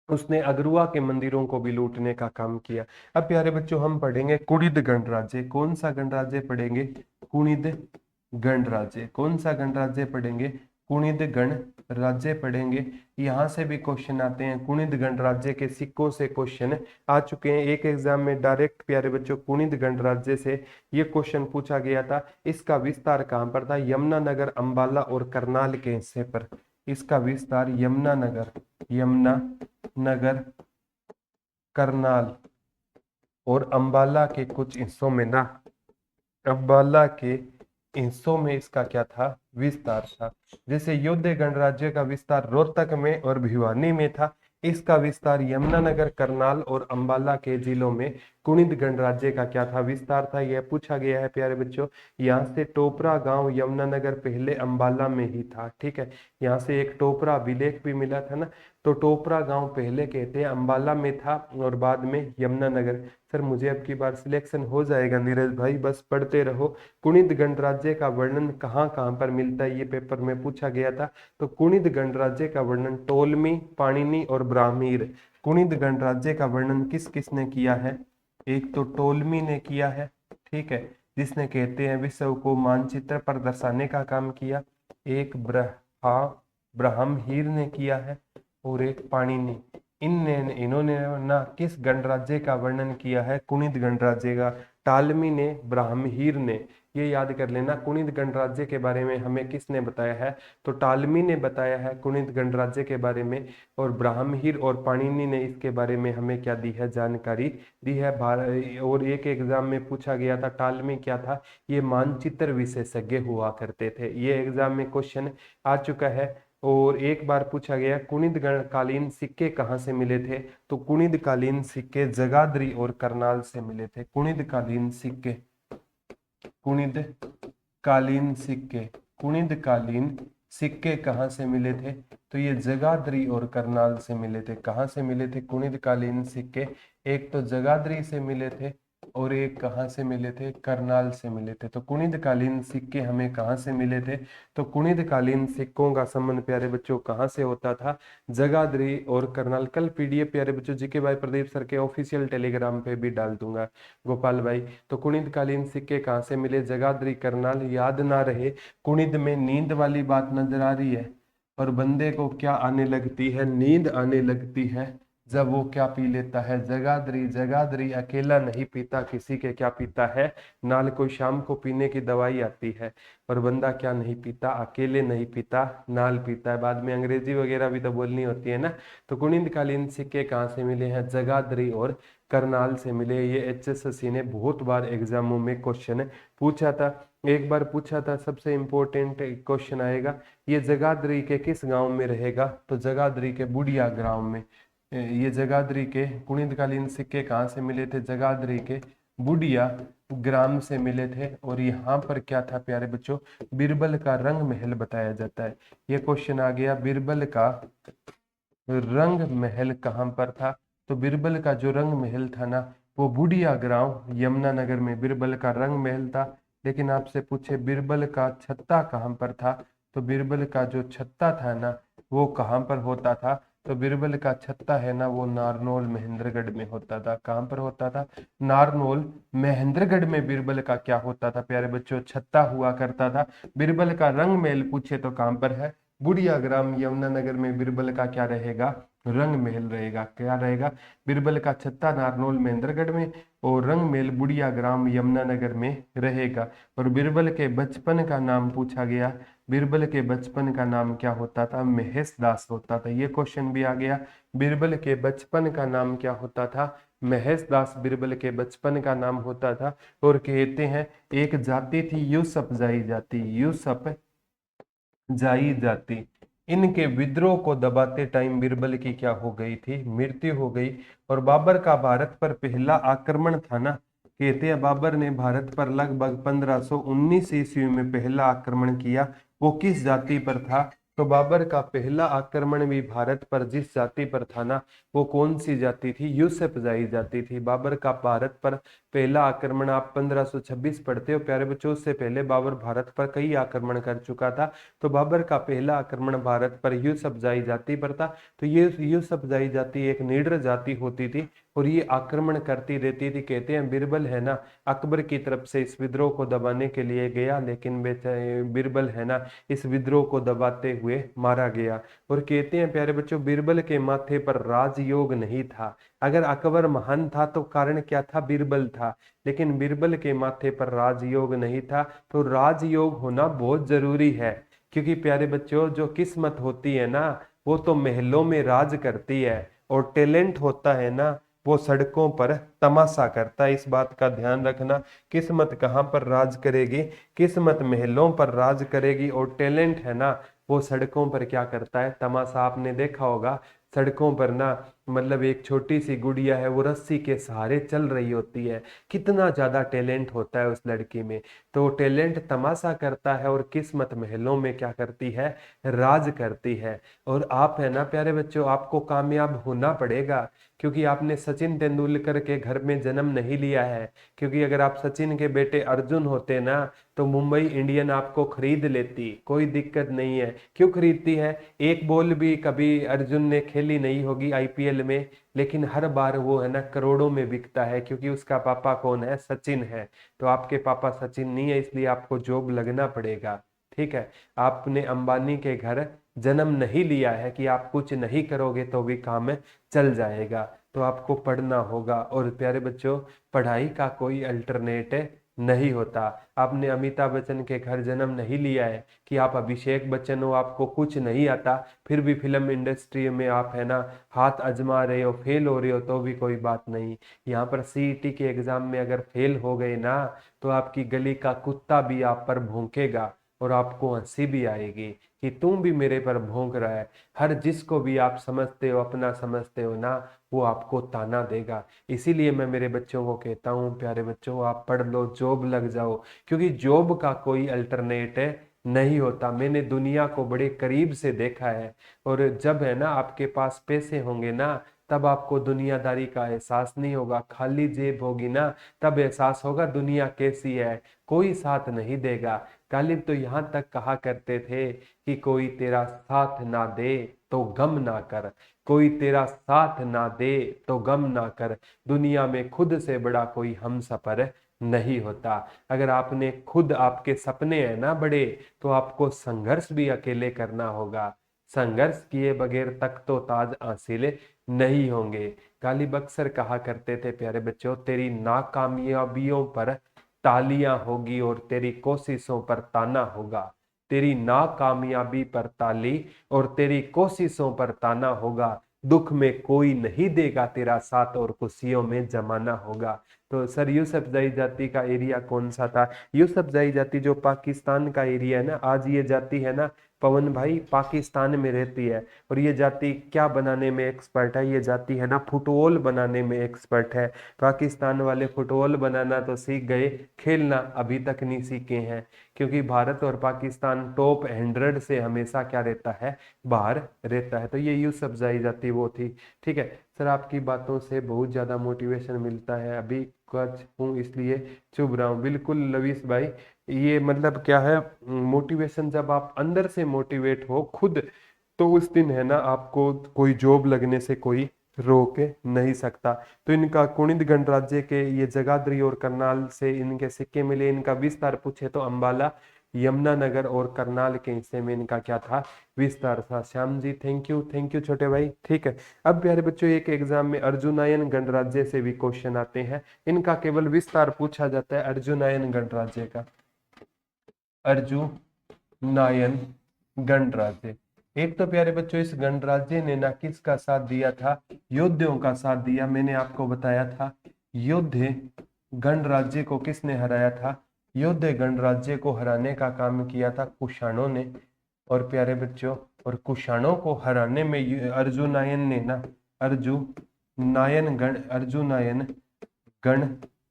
[SPEAKER 1] उसने अगरुआ के मंदिरों को भी लूटने का काम किया। अब प्यारे बच्चों हम पढ़ेंगे कुणिद गणराज्य। कौन सा गणराज्य पढ़ेंगे, कुणिद गणराज्य। कौन सा गणराज्य पढ़ेंगे, कुणिद गणराज्य पढ़ेंगे। यहाँ से भी क्वेश्चन आते हैं, कुणिद गणराज्य के सिक्कों से क्वेश्चन आ चुके हैं एक एग्जाम में डायरेक्ट। प्यारे बच्चों कुणिद गणराज्य से ये क्वेश्चन पूछा गया था। इसका विस्तार कहाँ पर था, यमुनानगर, अंबाला और करनाल के हिस्से पर। इसका विस्तार यमुनानगर, करनाल और अंबाला के कुछ हिस्सों में ना, अंबाला के हिस्सों में इसका क्या था, विस्तार था। जैसे योध्य गणराज्य का विस्तार रोहतक में और भिवानी में था, इसका विस्तार यमुनानगर, करनाल और अंबाला के जिलों में कुणिद गणराज्य का क्या था, विस्तार था। यह पूछा गया है प्यारे बच्चों। यहाँ से टोपरा गांव यमुनानगर पहले अंबाला में ही था, ठीक है। यहाँ से एक टोपरा अभिलेख भी मिला था ना, तो टोपरा गांव पहले कहते हैं अंबाला में था और बाद में यमुनानगर। सर मुझे अब की बार सिलेक्शन हो जाएगा नीरज भाई, बस पढ़ते रहो। कुणिद गणराज्य का वर्णन कहाँ कहाँ पर मिलता है, ये पेपर में पूछा गया था। तो कुणिद गणराज्य का वर्णन टोलमी, पाणिनि और ब्राह्मीर। कुणिद गणराज्य का वर्णन किस किस ने किया है, एक तो टोलमी ने किया है, ठीक है, जिसने कहते हैं विश्व को मानचित्र पर दर्शाने का काम किया। एक ब्राह्महीर ने किया है और एक पाणिनि। इन्होंने ना किस गणराज्य का वर्णन किया है, कुणिद गणराज्य का। टालमी ने, ब्राह्महीर ने। ये याद कर लेना, कुणिद गणराज्य के बारे में हमें किसने बताया है, तो टालमी ने बताया है कुणिद गणराज्य के बारे में। और ब्राह्महीर और पाणिनि ने इसके बारे में हमें क्या दी है, जानकारी दी है। और एक एग्जाम में पूछा गया था, टालमी क्या था, ये मानचित्र विशेषज्ञ हुआ करते थे। ये एग्जाम में क्वेश्चन आ चुका है। और एक बार पूछा गया कुणिद कालीन सिक्के कहाँ से मिले थे, तो कुणिद कालीन सिक्के जगाधरी और करनाल से मिले थे। कुणिद कालीन सिक्के, कुणिद कालीन सिक्के, कुणिद कालीन सिक्के कहाँ से मिले थे, तो ये जगाधरी और करनाल से मिले थे। कहाँ से मिले थे कुणिद कालीन सिक्के, एक तो जगाधरी से मिले थे और एक कहाँ से मिले थे, करनाल से मिले थे। तो कुणिद कालीन सिक्के हमें कहाँ से मिले थे, तो कुणिद कालीन सिक्कों का संबंध प्यारे बच्चों कहाँ से होता था, जगाधरी और करनाल। कल पीडीएफ प्यारे बच्चों जीके भाई प्रदीप सर के ऑफिशियल टेलीग्राम पे भी डाल दूंगा गोपाल भाई। तो कुणिद कालीन सिक्के कहाँ से मिले, जगाधरी, करनाल। याद ना रहे, कुणिद में नींद वाली बात नजर आ रही है और बंदे को क्या आने लगती है, नींद आने लगती है। जब वो क्या पी लेता है, जगाधरी। जगाधरी अकेला नहीं पीता, किसी के क्या पीता है, नाल। कोई शाम को पीने की दवाई आती है, और बंदा क्या नहीं पीता, अकेले नहीं पीता, नाल पीता है। बाद में अंग्रेजी वगैरह भी तो बोलनी होती है ना। तो कुनिंदकालीन सिक्के कहाँ से मिले हैं, जगाधरी और करनाल से मिले। ये HSSC ने बहुत बार एग्जामों में क्वेश्चन पूछा था। एक बार पूछा था, सबसे इम्पोर्टेंट क्वेश्चन आएगा, ये जगाधरी के किस गांव में रहेगा, तो जगाधरी के बुढ़िया गांव में। ये जगाधरी के कुनिंदकालीन सिक्के कहाँ से मिले थे, जगाधरी के बुढ़िया ग्राम से मिले थे। और यहाँ पर क्या था प्यारे बच्चों, बीरबल का रंग महल बताया जाता है। ये क्वेश्चन आ गया, बीरबल का रंग महल कहाँ पर था। तो बीरबल का जो रंग महल था ना, वो बुढ़िया गांव यमुनानगर में बीरबल का रंग महल था। लेकिन आपसे पूछे बीरबल का छत्ता कहाँ पर था, तो बीरबल का जो छत्ता था ना, वो कहाँ पर होता था, तो बीरबल का छत्ता है ना, वो नारनौल महेंद्रगढ़ में होता था। कहाँ पर होता था, नारनौल महेंद्रगढ़ में बीरबल का क्या होता था प्यारे बच्चों, छत्ता हुआ करता था। बीरबल का रंग महल पूछे तो कहाँ पर है, बुढ़िया ग्राम यमुनानगर में बीरबल का क्या रहेगा, रंग महल रहेगा। क्या रहेगा, बीरबल का छत्ता नारनौल महेंद्रगढ़ में, और रंग महल बुढ़िया ग्राम यमुनानगर में रहेगा। और बीरबल के बचपन का नाम पूछा गया, बीरबल के बचपन का नाम क्या होता था, महेश दास होता था। ये क्वेश्चन भी आ गया, बीरबल के बचपन का नाम क्या होता था, महेश दास बीरबल के बचपन का नाम होता था। और कहते हैं एक जाति थी यूसुफजाई जाति, यूसुफ जाई जाति। इनके विद्रोह को दबाते टाइम बीरबल की क्या हो गई थी, मृत्यु हो गई। और बाबर का भारत पर पहला आक्रमण था ना, कहते हैं बाबर ने भारत पर लगभग 1519 ईस्वी में पहला आक्रमण किया। वो किस जाति पर था, तो बाबर का पहला आक्रमण भी भारत पर जिस जाति पर था ना, वो कौन सी जाति थी, यूसुफजाई जाति थी। बाबर का भारत पर पहला आक्रमण आप 1526 पढ़ते हो प्यारे बच्चों, उससे पहले बाबर भारत पर कई आक्रमण कर चुका था। तो बाबर का पहला आक्रमण भारत पर यूसुफजाई जाति पर था। तो ये यूसुफजाई जाति एक निडर जाति होती थी, और ये आक्रमण करती रहती थी। कहते हैं बीरबल है ना, अकबर की तरफ से इस विद्रोह को दबाने के लिए गया, लेकिन बीरबल है ना, इस विद्रोह को दबाते हुए मारा गया। और कहते हैं प्यारे बच्चों, बीरबल के माथे पर राजयोग नहीं था। अगर अकबर महान था तो कारण क्या था, बीरबल था। लेकिन बीरबल के माथे पर राजयोग नहीं था। तो राजयोग होना बहुत जरूरी है, क्योंकि प्यारे बच्चों जो किस्मत होती है ना, वो तो महलों में राज करती है, और टैलेंट होता है ना, वो सड़कों पर तमाशा करता है। इस बात का ध्यान रखना, किस्मत कहाँ पर राज करेगी, किस्मत महलों पर राज करेगी, और टैलेंट है ना, वो सड़कों पर क्या करता है, तमाशा। आपने देखा होगा सड़कों पर ना, मतलब एक छोटी सी गुड़िया है, वो रस्सी के सहारे चल रही होती है, कितना ज्यादा टैलेंट होता है उस लड़की में। तो टैलेंट तमाशा करता है, और किस्मत महलों में क्या करती है, राज करती है। और आप है ना प्यारे बच्चों, आपको कामयाब होना पड़ेगा, क्योंकि आपने सचिन तेंदुलकर के घर में जन्म नहीं लिया है। क्योंकि अगर आप सचिन के बेटे अर्जुन होते ना, तो मुंबई इंडियन आपको खरीद लेती, कोई दिक्कत नहीं है। क्यों खरीदती है, एक बॉल भी कभी अर्जुन ने खेली नहीं होगी IPL में, लेकिन हर बार वो है ना करोड़ों में बिकता है, क्योंकि उसका पापा कौन है, सचिन है। तो आपके पापा सचिन नहीं है, इसलिए आपको जॉब लगना पड़ेगा। ठीक है, आपने अंबानी के घर जन्म नहीं लिया है कि आप कुछ नहीं करोगे तो भी काम चल जाएगा। तो आपको पढ़ना होगा। और प्यारे बच्चों, पढ़ाई का कोई अल्टरनेट नहीं होता। आपने अमिताभ बच्चन के घर जन्म नहीं लिया है कि आप अभिषेक बच्चन हो, आपको कुछ नहीं आता, फिर भी फिल्म इंडस्ट्री में आप है ना हाथ आजमा रहे हो, फेल हो रहे हो, तो भी कोई बात नहीं। यहाँ पर CET के एग्जाम में अगर फेल हो गए ना, तो आपकी गली का कुत्ता भी आप पर भौंकेगा, और आपको हंसी भी आएगी कि तुम भी मेरे पर भौंक रहा है। हर जिसको भी आप समझते हो, अपना समझते हो ना, वो आपको ताना देगा। इसीलिए मैं मेरे बच्चों को कहता हूँ, प्यारे बच्चों आप पढ़ लो, जॉब लग जाओ, क्योंकि जॉब का कोई अल्टरनेट नहीं होता। मैंने दुनिया को बड़े करीब से देखा है। और जब है ना आपके पास पैसे होंगे ना, तब आपको दुनियादारी का एहसास नहीं होगा। खाली जेब होगी ना, तब एहसास होगा दुनिया कैसी है, कोई साथ नहीं देगा। गालिब तो यहाँ तक कहा करते थे कि कोई तेरा साथ ना दे तो गम ना कर, कोई तेरा साथ ना दे तो गम ना कर, दुनिया में खुद से बड़ा कोई हमसफर नहीं होता। अगर आपने खुद, आपके सपने हैं ना बड़े, तो आपको संघर्ष भी अकेले करना होगा। संघर्ष किए बगैर तख्त तो ताज हासिल नहीं होंगे। गालिब अक्सर कहा करते थे प्यारे बच्चों, तेरी नाकामयाबियों पर तालियां होगी और तेरी कोशिशों पर ताना होगा। तेरी नाकामयाबी पर ताली और तेरी कोशिशों पर ताना होगा। दुख में कोई नहीं देगा तेरा साथ और खुशियों में जमाना होगा। तो सर यूसुफजई जाति का एरिया कौन सा था? यूसुफजई जाति जो पाकिस्तान का एरिया है ना, आज ये जाति है ना पवन भाई पाकिस्तान में रहती है। और ये जाति क्या बनाने में एक्सपर्ट है? ये जाति है ना फुटबॉल बनाने में एक्सपर्ट है। पाकिस्तान वाले फुटबॉल बनाना तो सीख गए, खेलना अभी तक नहीं सीखे हैं, क्योंकि भारत और पाकिस्तान टॉप 100 से हमेशा क्या रहता है? बाहर रहता है। तो ये यूसुफजई जाति वो थी। ठीक है सर, आपकी बातों से बहुत ज्यादा मोटिवेशन मिलता है। अभी कुछ हूँ इसलिए चुभ रहा हूँ। बिल्कुल लवीस भाई, ये मतलब क्या है, मोटिवेशन जब आप अंदर से मोटिवेट हो खुद, तो उस दिन है ना आपको कोई जॉब लगने से कोई रोक नहीं सकता। तो इनका कुणिद गणराज्य के ये जगाधरी और करनाल से इनके सिक्के मिले। इनका विस्तार पूछे तो अंबाला, यमुनानगर और करनाल के हिस्से में इनका क्या था? विस्तार था। श्याम जी थैंक यू छोटे भाई। ठीक है, अब प्यारे बच्चों एक एग्जाम में अर्जुनायन गणराज्य से भी क्वेश्चन आते हैं। इनका केवल विस्तार पूछा जाता है अर्जुनायन गणराज्य का। अर्जुनायन गणराज्य, एक तो प्यारे बच्चों इस गणराज्य ने ना किसका साथ दिया था? योद्धाओं का साथ दिया। मैंने आपको बताया था योद्धे गणराज्य को किसने हराया था? योद्धे गणराज्य को हराने का काम किया था कुषाणों ने। और प्यारे बच्चों, और कुषाणों को हराने में अर्जुनायन ने ना अर्जुनायन गण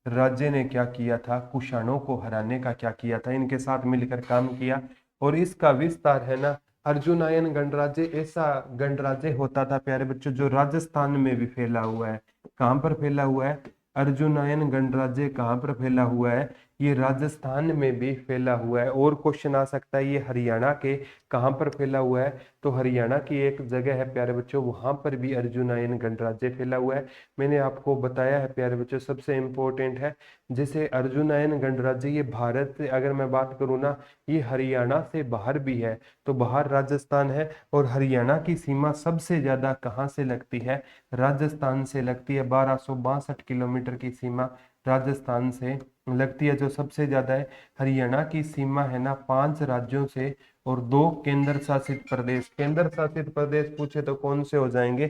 [SPEAKER 1] राज्य ने क्या किया था? कुषाणों को हराने का क्या किया था? इनके साथ मिलकर काम किया। और इसका विस्तार है ना, अर्जुनायन गणराज्य ऐसा गणराज्य होता था प्यारे बच्चों जो राजस्थान में भी फैला हुआ है। कहाँ पर फैला हुआ है? अर्जुनायन गणराज्य कहाँ पर फैला हुआ है? ये राजस्थान में भी फैला हुआ है। और क्वेश्चन आ सकता है ये हरियाणा के कहाँ पर फैला हुआ है? तो हरियाणा की एक जगह है प्यारे बच्चों, वहां पर भी अर्जुनायन गणराज्य फैला हुआ है। मैंने आपको बताया है प्यारे बच्चों, सबसे इम्पोर्टेंट है जैसे अर्जुनायन गणराज्य ये भारत से अगर मैं बात करूँ ना, ये हरियाणा से बाहर भी है। तो बाहर राजस्थान है, और हरियाणा की सीमा सबसे ज्यादा कहाँ से लगती है? राजस्थान से लगती है। 1262 किलोमीटर की सीमा राजस्थान से लगती है, जो सबसे ज्यादा है। हरियाणा की सीमा है ना 5 राज्यों से और 2 केंद्र शासित प्रदेश। केंद्र शासित प्रदेश पूछे तो कौन से हो जाएंगे?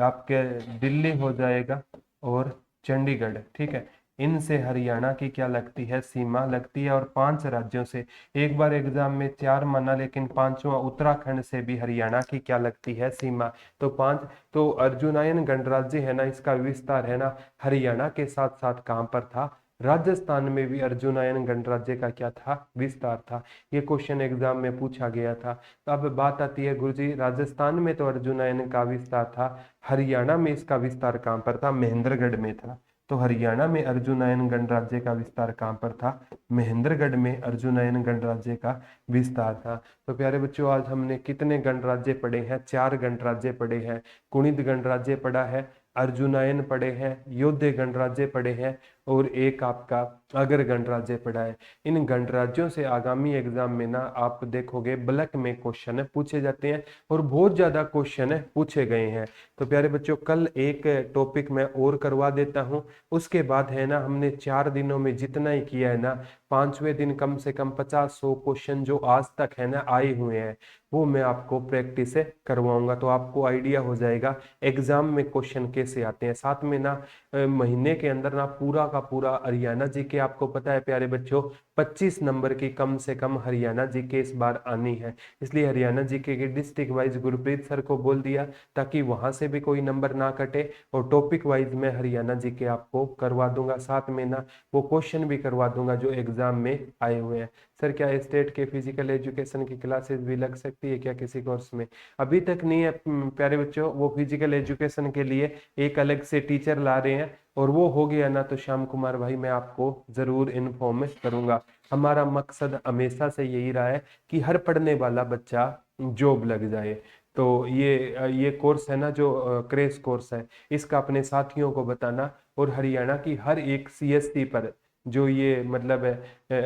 [SPEAKER 1] आपके दिल्ली हो जाएगा और चंडीगढ़। ठीक है, इनसे हरियाणा की क्या लगती है? सीमा लगती है। और 5 राज्यों से, एक बार एग्जाम में 4 माना, लेकिन 5वां उत्तराखंड से भी हरियाणा की क्या लगती है? सीमा। तो 5। तो अर्जुनायन गणराज्य है ना, इसका विस्तार है ना हरियाणा के साथ साथ कहाँ पर था? राजस्थान में भी अर्जुनायन गणराज्य का क्या था? विस्तार था। ये क्वेश्चन एग्जाम में पूछा गया था। तो अब बात आती है गुरुजी, राजस्थान में तो अर्जुनायन का विस्तार था, हरियाणा में इसका विस्तार कहाँ पर था? महेंद्रगढ़ में था। तो हरियाणा में अर्जुनायन गणराज्य का विस्तार कहाँ पर था? महेंद्रगढ़ में अर्जुनायन गणराज्य का विस्तार था। तो प्यारे बच्चों आज हमने कितने गणराज्य पढ़े हैं? 4 गणराज्य पढ़े हैं। कुणिद गणराज्य पढ़ा है, अर्जुनायन पढ़े हैं, योद्धे गणराज्य पढ़े हैं, और एक आपका अगर गणराज्य पढ़ा है। इन गणराज्यों से आगामी एग्जाम में ना आप देखोगे ब्लैक में क्वेश्चन पूछे जाते हैं, और बहुत ज्यादा क्वेश्चन पूछे गए हैं। तो प्यारे बच्चों कल एक टॉपिक मैं और करवा देता हूं, उसके बाद है ना हमने 4 दिनों में जितना ही किया है ना, 5वें दिन कम से कम 50-100 क्वेश्चन जो आज तक है ना आए हुए हैं, वो मैं आपको प्रैक्टिस करवाऊंगा। तो आपको आइडिया हो जाएगा एग्जाम में क्वेश्चन कैसे आते हैं। साथ में ना महीने के अंदर ना पूरा का पूरा हरियाणा जी के, आपको पता है प्यारे बच्चों 25 नंबर की कम से कम हरियाणा जी के इस बार आनी है। इसलिए हरियाणा जी के डिस्ट्रिक्ट वाइज गुरप्रीत सर को बोल दिया ताकि वहां से भी कोई नंबर ना कटे, और टॉपिक वाइज मैं हरियाणा जी के आपको करवा दूंगा। साथ में ना वो क्वेश्चन भी करवा दूंगा जो एग्जाम में आए हुए हैं। सर क्या स्टेट के फिजिकल एजुकेशन की क्लासेस भी लग सकती है क्या किसी कोर्स में? अभी तक नहीं है प्यारे बच्चों, वो फिजिकल एजुकेशन के लिए एक अलग से टीचर ला रहे हैं, और वो हो गया ना तो श्याम कुमार भाई मैं आपको जरूर इन्फॉर्म करूंगा। हमारा मकसद हमेशा से यही रहा है कि हर पढ़ने वाला बच्चा जॉब लग जाए। तो ये कोर्स है ना जो क्रेश कोर्स है, इसका अपने साथियों को बताना, और हरियाणा की हर एक सीएससी पर जो ये मतलब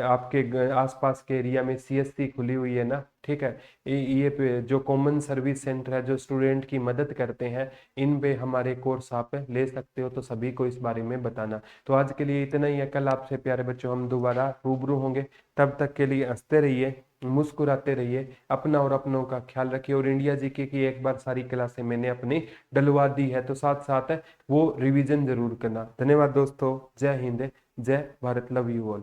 [SPEAKER 1] आपके आसपास के एरिया में सीएससी खुली हुई है ना, ठीक है, जो कॉमन सर्विस सेंटर है जो स्टूडेंट की मदद करते हैं, इन पे हमारे कोर्स आप ले सकते हो। तो सभी को इस बारे में बताना। तो आज के लिए इतना ही है। कल आपसे प्यारे बच्चों हम दोबारा रूबरू होंगे। तब तक के लिए हंसते रहिए, मुस्कुराते रहिए, अपना और अपनों का ख्याल रखिए। और इंडिया जीके की एक बार सारी क्लासें मैंने अपनी डलवा दी है, तो साथ साथ वो रिवीजन जरूर करना। धन्यवाद दोस्तों। जय हिंद, जय भारत, लव यू ऑल।